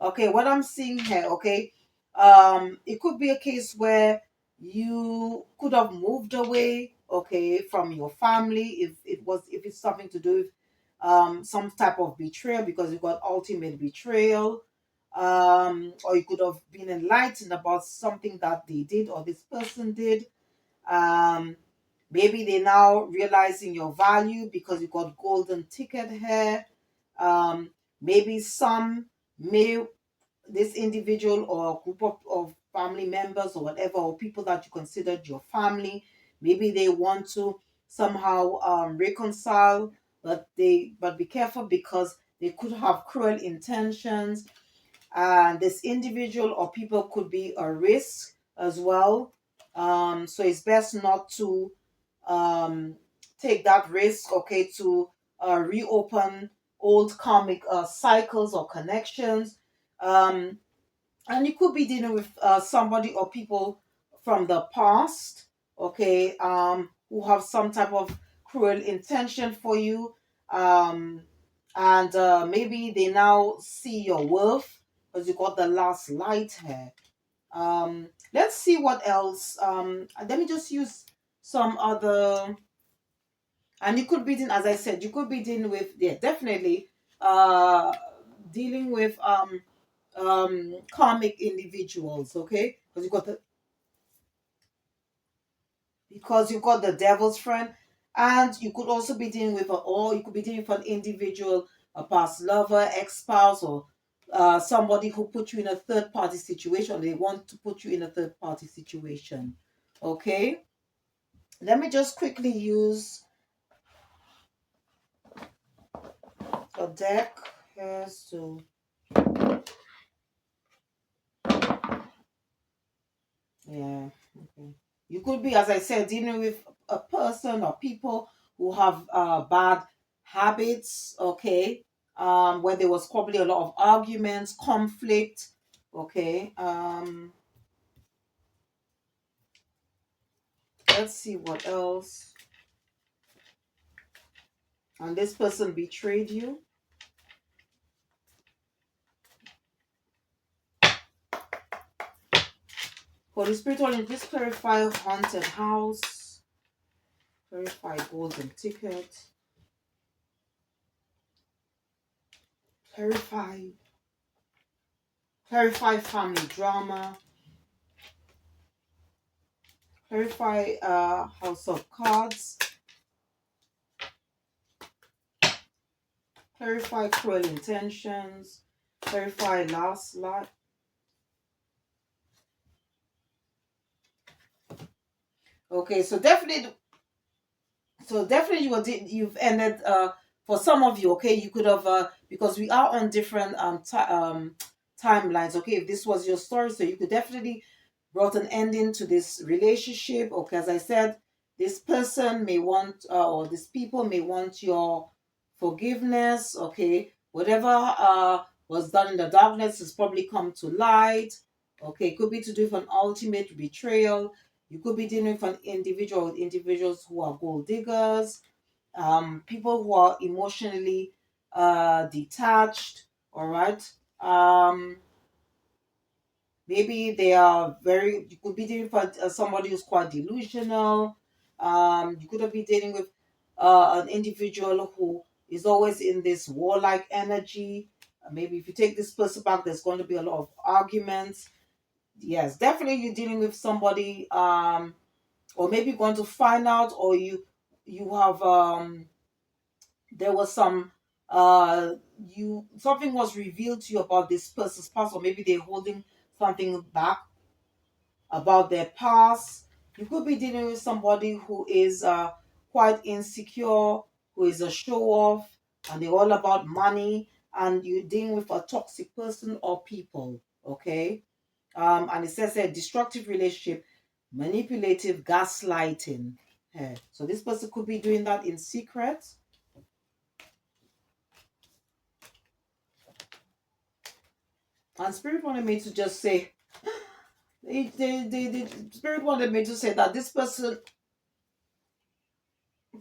Okay, what I'm seeing here, okay, it could be a case where you could have moved away, okay, from your family, if it's something to do with some type of betrayal, because you got ultimate betrayal. Or you could have been enlightened about something that they did or this person did. um Maybe they now realizing your value because you got golden ticket here. Maybe some may, this individual or group of family members or whatever, or people that you considered your family, maybe they want to somehow reconcile, but be careful because they could have cruel intentions. and this individual or people could be a risk as well. So it's best not to take that risk, okay, to reopen old karmic cycles or connections. Um, and you could be dealing with somebody or people from the past, okay, who have some type of cruel intention for you, um, and maybe they now see your worth because you got the last light here. Let's see what else. Let me just use some other, and you could be dealing, as I said, you could be dealing with, yeah, definitely, uh, dealing with karmic individuals, okay, because you've got the devil's friend, and you could also be dealing with or you could be dealing with an individual, a past lover, ex-spouse, or somebody who put you in a third party situation. They want to put you in a third party situation, okay. Let me just quickly use a deck here to, yeah, okay. You could be, as I said, dealing with a person or people who have bad habits, okay, where there was probably a lot of arguments, conflict, okay. Let's see what else. And this person betrayed you. For the spiritual, just clarify haunted house, clarify golden ticket, clarify family drama, clarify house of cards, clarify cruel intentions, clarify last lot. Okay, so definitely you've ended for some of you, okay, you could have because we are on different timelines, okay. If this was your story, so you could definitely brought an ending to this relationship, okay. As I said, this person may want or these people may want your forgiveness, okay. Whatever was done in the darkness has probably come to light, okay. It could be to do with an ultimate betrayal. You could be dealing with an individual with individuals who are gold diggers, people who are emotionally detached, all right. Maybe they are very, you could be dealing with somebody who's quite delusional. You could be dealing with an individual who is always in this warlike energy. Maybe if you take this person back, there's going to be a lot of arguments. Yes, definitely you're dealing with somebody, or maybe going to find out, or you have there was some you something was revealed to you about this person's past, or maybe they're holding something back about their past. You could be dealing with somebody who is quite insecure, who is a show off, and they're all about money, and you're dealing with a toxic person or people, okay. And it says a destructive relationship, manipulative, gaslighting. So this person could be doing that in secret. And spirit wanted me to just say, the spirit wanted me to say that this person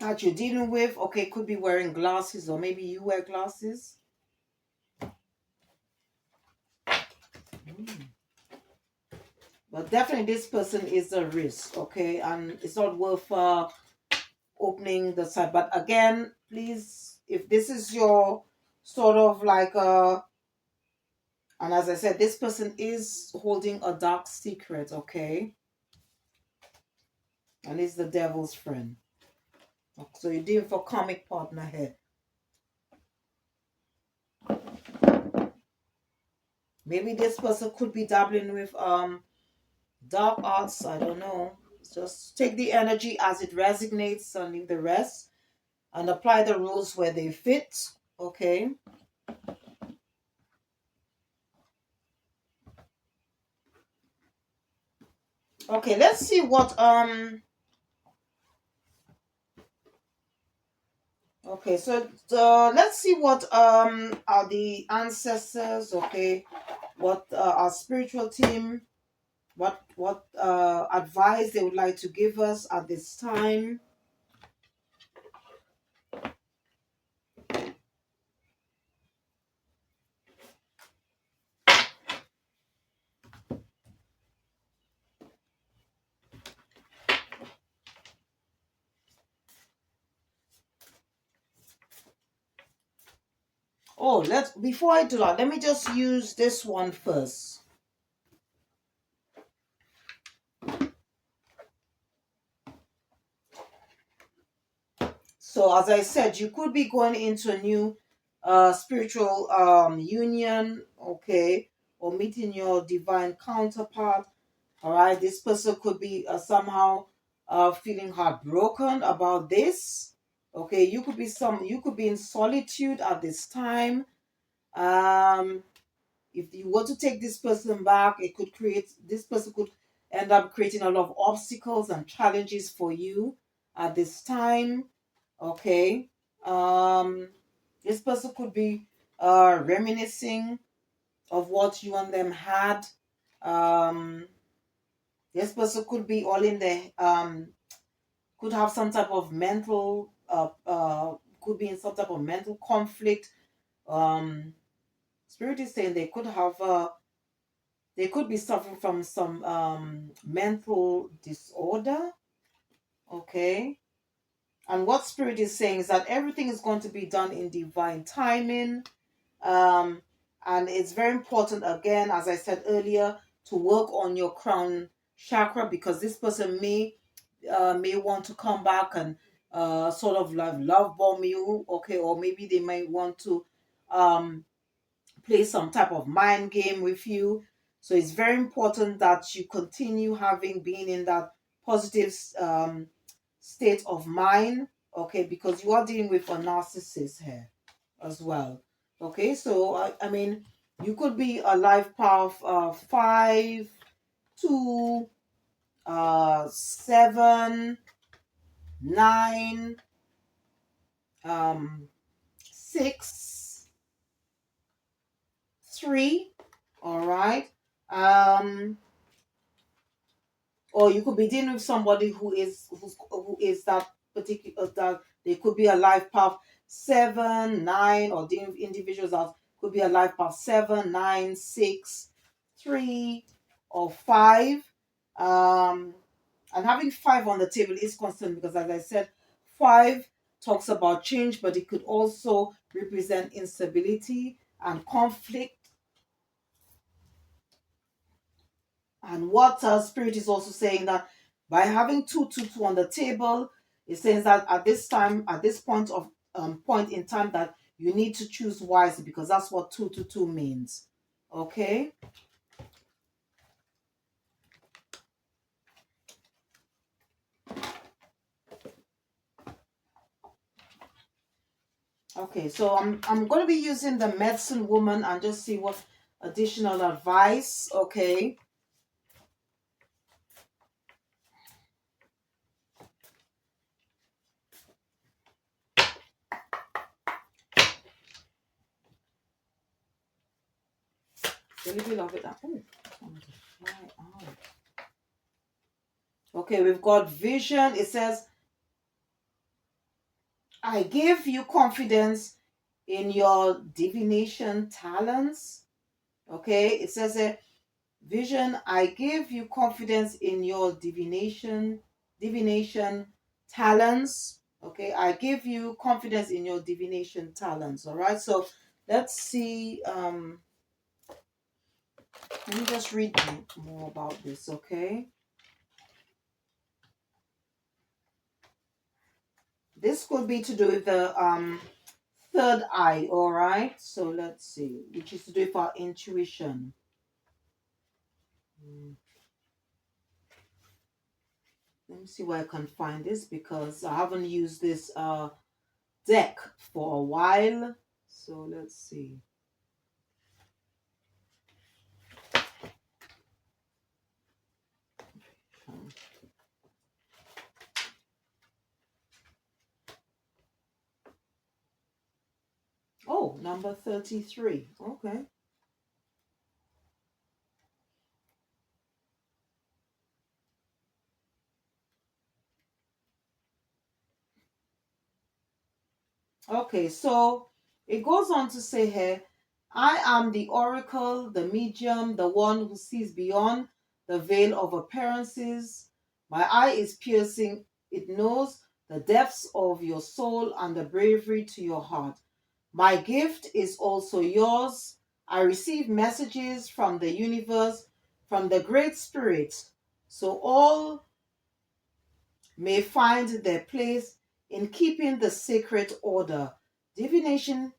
that you're dealing with, okay, could be wearing glasses, or maybe you wear glasses. Mm. But definitely this person is a risk, okay, and it's not worth opening the site. But again, please, if this is your sort of like and as I said, this person is holding a dark secret, okay, and it's the devil's friend. So you're dealing for karmic partner here. Maybe this person could be dabbling with dark arts. I don't know. Just take the energy as it resonates and leave the rest, and apply the rules where they fit. Okay. Okay, let's see what okay, so let's see what are the ancestors, okay, what our spiritual team, what advice they would like to give us at this time. Oh, let's before I do that, let me just use this one first. So as I said, you could be going into a new spiritual union, okay, or meeting your divine counterpart. All right, this person could be somehow feeling heartbroken about this. Okay, you could be in solitude at this time. Um, if you were to take this person back, this person could end up creating a lot of obstacles and challenges for you at this time. Okay. Um, this person could be reminiscing of what you and them had. Um, this person could be all in the could have some type of mental could be in some type of mental conflict. Um, Spirit is saying they could be suffering from some mental disorder. Okay. And what Spirit is saying is that everything is going to be done in divine timing. Um, and it's very important, again, as I said earlier, to work on your crown chakra, because this person may want to come back and sort of like love bomb you, okay, or maybe they might want to um, play some type of mind game with you. So it's very important that you continue being in that positive state of mind, okay, because you are dealing with a narcissist here as well. Okay, so I mean, you could be a life path 5, 2, 7, 9, 6, 3. All right. Um, or you could be dealing with somebody who is that particular that they could be a life path 7, 9, or dealing with individuals that could be a life path 7, 9, 6, 3, or 5. Um, and having 5 on the table is constant because, as I said, 5 talks about change, but it could also represent instability and conflict. And what Spirit is also saying that by having 222 on the table, it says that at this time, at this point in time, that you need to choose wisely, because that's what 222 means. Okay. Okay. So I'm going to be using the medicine woman and just see what additional advice. Okay. A little bit of it. Oh, okay, we've got vision. It says, I give you confidence in your divination talents. Okay, it says a vision. I give you confidence in your divination talents. Okay, I give you confidence in your divination talents. All right, so let's see. Let me just read more about this. Okay, this could be to do with the third eye. All right, so let's see, which is to do with our intuition. Let me see where I can find this, because I haven't used this deck for a while. So let's see. Number 33. Okay. Okay, so it goes on to say here, I am the oracle, the medium, the one who sees beyond the veil of appearances. My eye is piercing, it knows the depths of your soul and the bravery to your heart. My gift is also yours. I receive messages from the universe, from the Great Spirit, so all may find their place in keeping the sacred order. Divination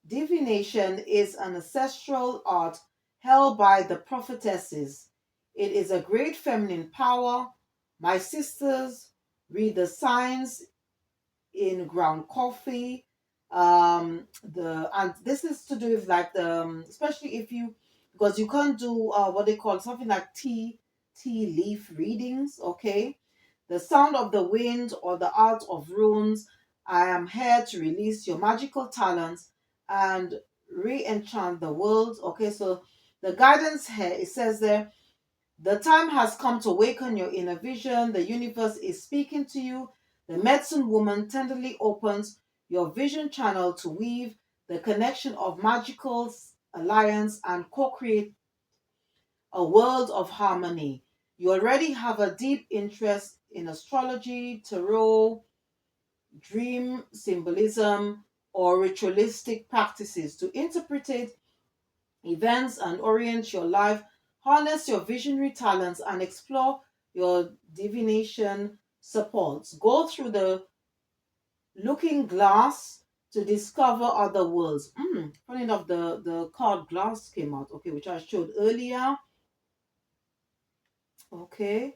Divination is an ancestral art held by the prophetesses. It is a great feminine power. My sisters read the signs in ground coffee. The and this is to do with like the especially if you, because you can't do what they call something like tea leaf readings. Okay, the sound of the wind or the art of runes. I am here to release your magical talents and re-enchant the world. Okay, so the guidance here, it says there, the time has come to awaken your inner vision. The universe is speaking to you. The medicine woman tenderly opens your vision channel to weave the connection of magical alliance and co-create a world of harmony. You already have a deep interest in astrology, tarot, dream symbolism, or ritualistic practices to interpret events and orient your life, harness your visionary talents, and explore your divination supports. Go through the looking glass to discover other worlds. Funny enough, the card glass came out, okay, which I showed earlier. Okay.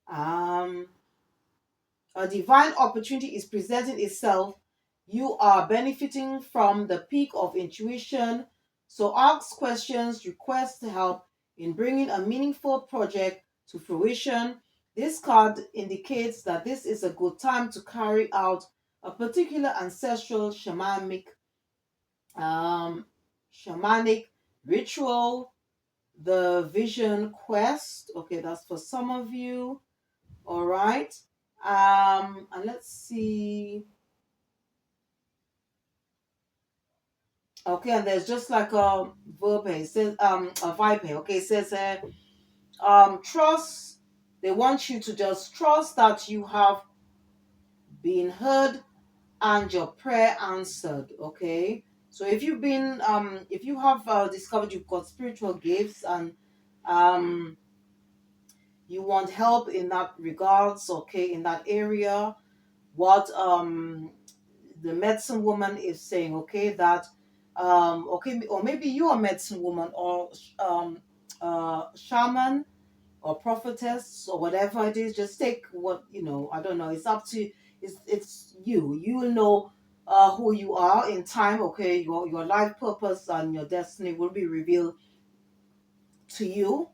Um, a divine opportunity is presenting itself. You are benefiting from the peak of intuition. So ask questions, request help in bringing a meaningful project to fruition. This card indicates that this is a good time to carry out a particular ancestral um, shamanic ritual, the vision quest. Okay, that's for some of you. All right. And let's see. Okay, and there's just like a verb here. It says a vibe here. Okay, it says trust. They want you to just trust that you have been heard and your prayer answered. Okay. So if you have discovered you've got spiritual gifts and um you want help in that regards, okay, in that area, what the medicine woman is saying, okay, that okay, or maybe you're a medicine woman or shaman or prophetess or whatever it is. Just take what you know. I don't know, it's up to, it's you, you will know who you are in time. Okay, your life purpose and your destiny will be revealed to you.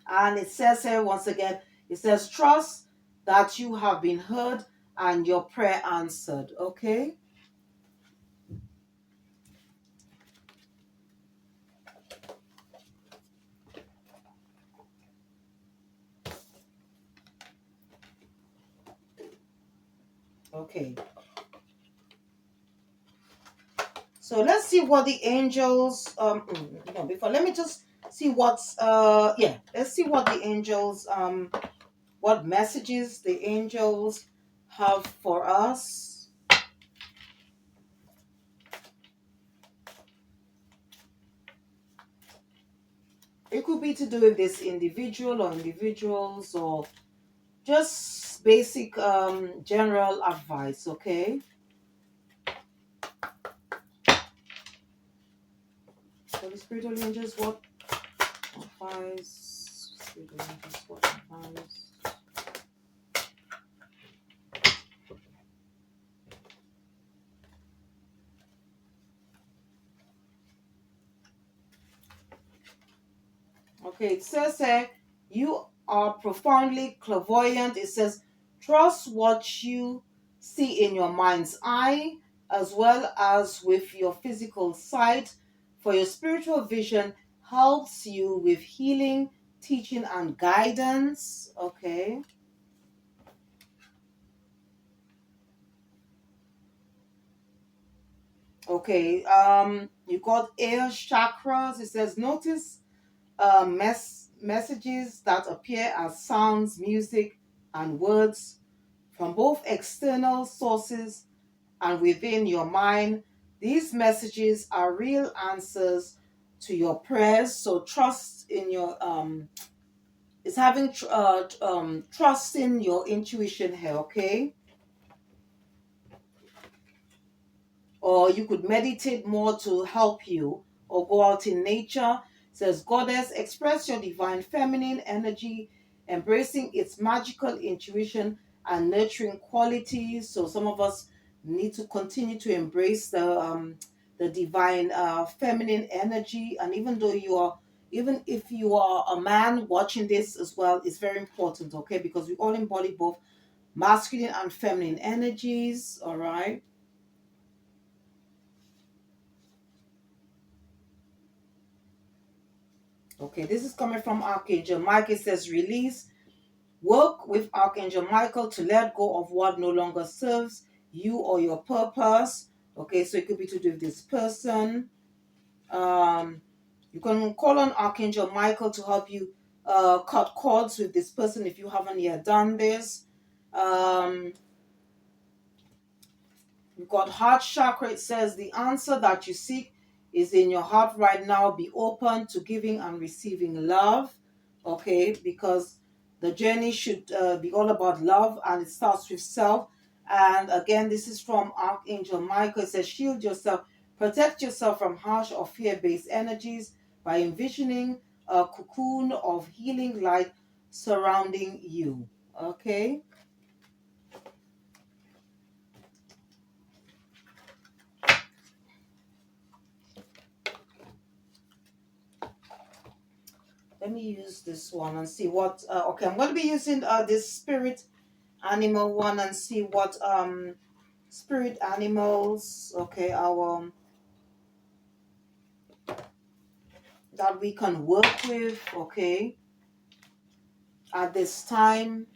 And it says here once again, it says trust that you have been heard and your prayer answered. Okay. Okay. So let's see what the angels no, before, let me just see what's yeah, let's see what the angels what messages the angels have for us. It could be to do with this individual or individuals, or just basic general advice, okay? Holy Spirit, Holy Angels, what advice? Spirit, Holy Angels, what advice? Okay, it says here, you are profoundly clairvoyant. It says, trust what you see in your mind's eye. as well as with your physical sight. For your spiritual vision, helps you with healing, teaching, and guidance. Okay. Okay. You got air chakras. It says notice messages that appear as sounds, music, and words from both external sources and within your mind. These messages are real answers to your prayers. So trust in your it's having trust in your intuition here. Okay. Or you could meditate more to help you, or go out in nature. It says, Goddess, express your divine feminine energy, embracing its magical intuition and nurturing qualities. So some of us need to continue to embrace the divine feminine energy. And even if you are a man watching this as well, it's very important, okay? Because we all embody both masculine and feminine energies, all right? Okay, this is coming from Archangel Michael. It says, release. Work with Archangel Michael to let go of what no longer serves you or your purpose. Okay, so it could be to do with this person. Um, you can call on Archangel Michael to help you cut cords with this person if you haven't yet done this. Um, You've got heart chakra. It says the answer that you seek is in your heart right now. Be open to giving and receiving love. Okay, because the journey should be all about love, and it starts with self. And again, this is from Archangel Michael. It says, shield yourself, protect yourself from harsh or fear based energies by envisioning a cocoon of healing light surrounding you. Okay. Let me use this one and see what okay, I'm going to be using this spirit animal one and see what spirit animals, okay, our that we can work with, okay, at this time.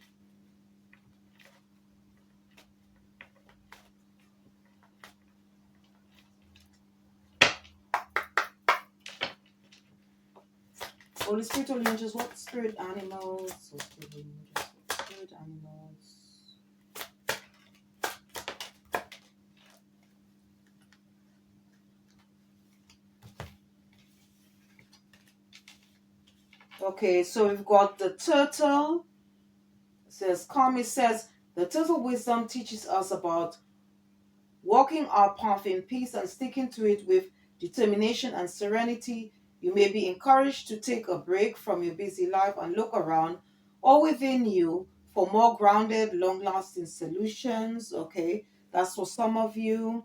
Holy Spirit, Holy Angels, what spirit animals, so spirit angels, what spirit animals. Okay, so we've got the turtle. It says karmic. Says the turtle wisdom teaches us about walking our path in peace and sticking to it with determination and serenity. You may be encouraged to take a break from your busy life and look around or within you for more grounded, long lasting solutions. Okay, that's for some of you.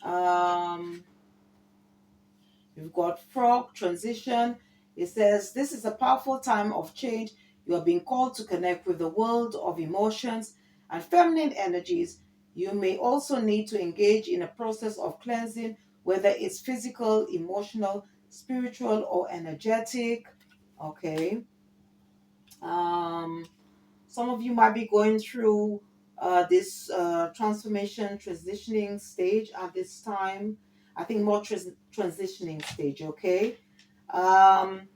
Um, We've got frog transition. It says, this is a powerful time of change. You are being called to connect with the world of emotions and feminine energies. You may also need to engage in a process of cleansing, whether it's physical, emotional, spiritual, or energetic. Okay. Um, some of you might be going through this transformation, transitioning stage at this time. I think more transitioning stage, okay? Um,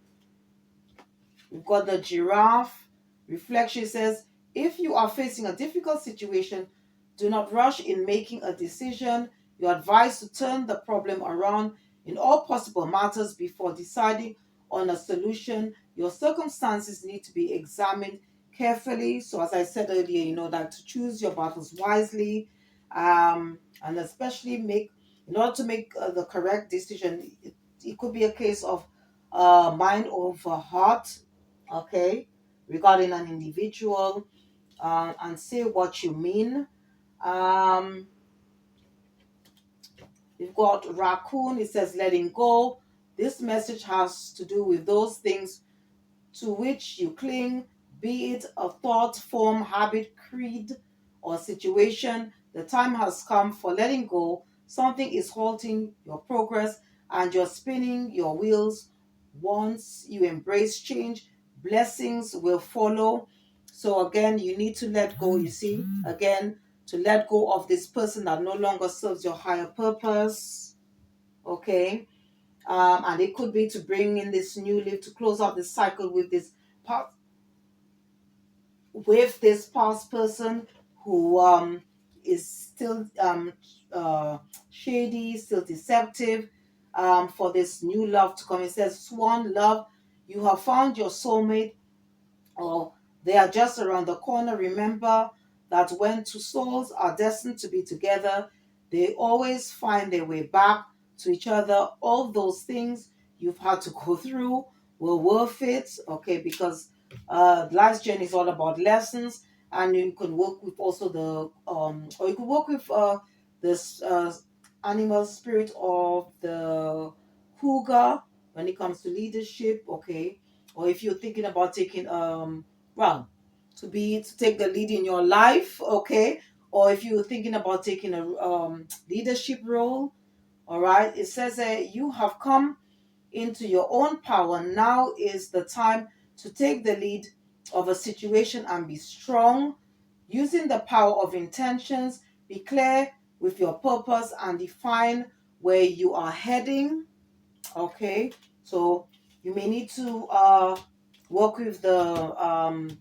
we've got the giraffe. Reflection says, if you are facing a difficult situation, do not rush in making a decision. You're advised to turn the problem around in all possible matters before deciding on a solution. Your circumstances need to be examined carefully. So, as I said earlier, that to choose your battles wisely, and especially in order to make the correct decision, it could be a case of mind over heart, okay, regarding an individual, and say what you mean. Um, we've got raccoon. It says letting go. This message has to do with those things to which you cling, be it a thought, form, habit, creed, or situation. The time has come for letting go. something is halting your progress and you're spinning your wheels. Once you embrace change, blessings will follow. So again, you need to let go, you see, again, to let go of this person that no longer serves your higher purpose. Okay. And it could be to bring in this new leaf to close out the cycle with this past person who is still shady, still deceptive, for this new love to come. It says, Swan love, you have found your soulmate, or they are just around the corner. Remember that when two souls are destined to be together, they always find their way back to each other. All those things you've had to go through were worth it, okay? Because life's journey is all about lessons, and you can work with also or you can work with this animal spirit of the cougar when it comes to leadership, okay? Or if you're thinking about taking well to take the lead in your life, okay, or if you're thinking about taking a leadership role, all right, it says that you have come into your own power. Now is the time to take the lead of a situation and be strong, using the power of intentions. Be clear with your purpose and define where you are heading. Okay, so you may need to work with the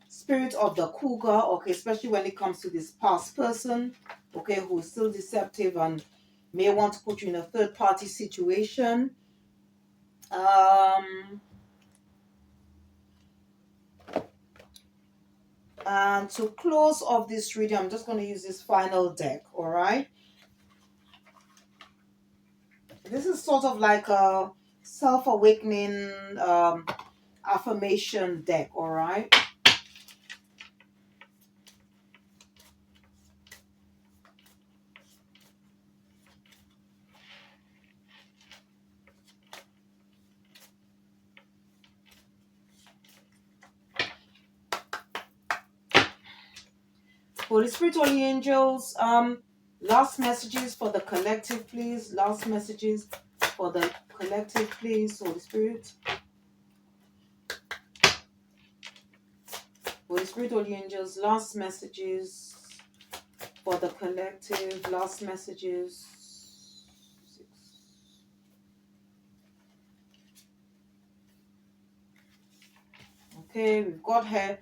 spirit of the cougar, okay, especially when it comes to this past person, okay, who's still deceptive and may want to put you in a third party situation. Um, and to close off this reading, I'm just going to use this final deck, all right? This is sort of like a self awakening affirmation deck, all right? Holy Spirit, Holy Angels, last messages for the collective, please. Last messages for the collective, please. Holy Spirit. Holy Spirit, Holy Angels, last messages for the collective. Last messages. Okay, we've got here.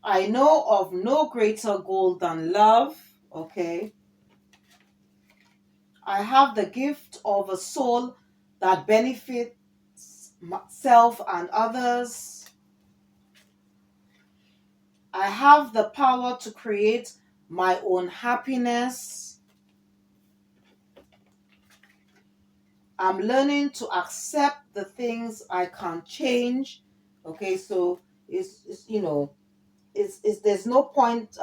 I know of no greater goal than love. Okay. I have the gift of a soul that benefits myself and others. I have the power to create my own happiness. I'm learning to accept the things I can't change. Okay, so it's there's no point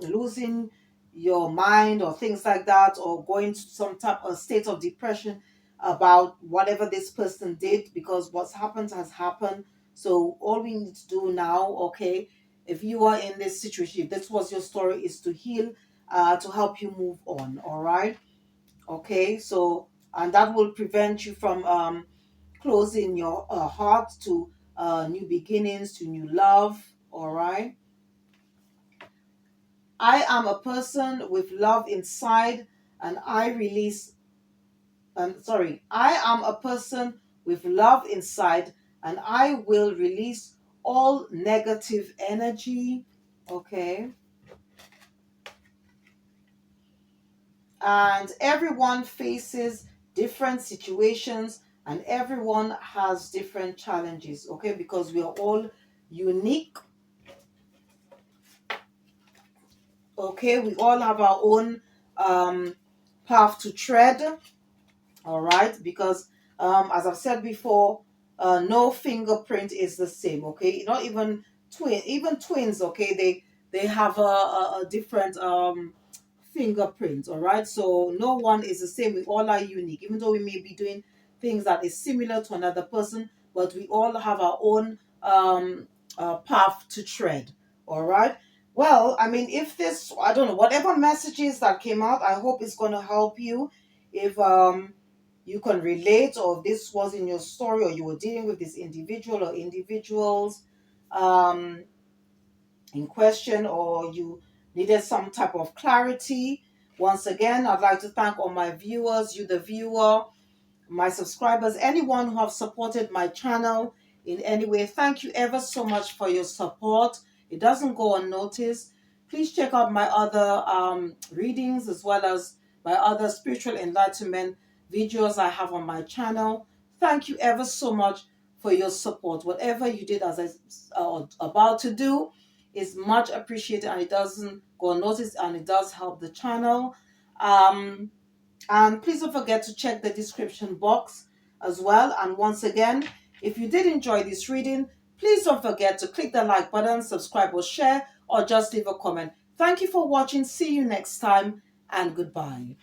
losing your mind or things like that, or going to some type of state of depression about whatever this person did, because what's happened has happened. So all we need to do now, okay, if you are in this situation, if this was your story, is to heal, to help you move on. All right, okay, so and that will prevent you from closing your heart to new beginnings, to new love. All right. I am a person with love inside, and I release. I am a person with love inside, and I will release all negative energy. Okay. And everyone faces different situations, and everyone has different challenges. Okay. Because we are all unique. Okay. We all have our own path to tread. All right, because as I've said before, no fingerprint is the same. Okay, not even twins. Okay, they have a different fingerprint. All right, so no one is the same. We all are unique, even though we may be doing things that is similar to another person, but we all have our own path to tread. All right. Well, I mean, if this, I don't know, whatever messages that came out, I hope it's going to help you. if you can relate, or if this was in your story, or you were dealing with this individual or individuals um, in question, or you needed some type of clarity. Once again, I'd like to thank all my viewers, you the viewer, my subscribers, anyone who have supported my channel in any way. Thank you ever so much for your support. It doesn't go unnoticed. Please check out my other readings, as well as my other spiritual enlightenment videos I have on my channel. Thank you ever so much for your support. Whatever you did, as I about to do, is much appreciated, and it doesn't go unnoticed, and it does help the channel. And please don't forget to check the description box as well. And once again, if you did enjoy this reading, please don't forget to click the like button, subscribe or share, or just leave a comment. Thank you for watching. See you next time, and goodbye.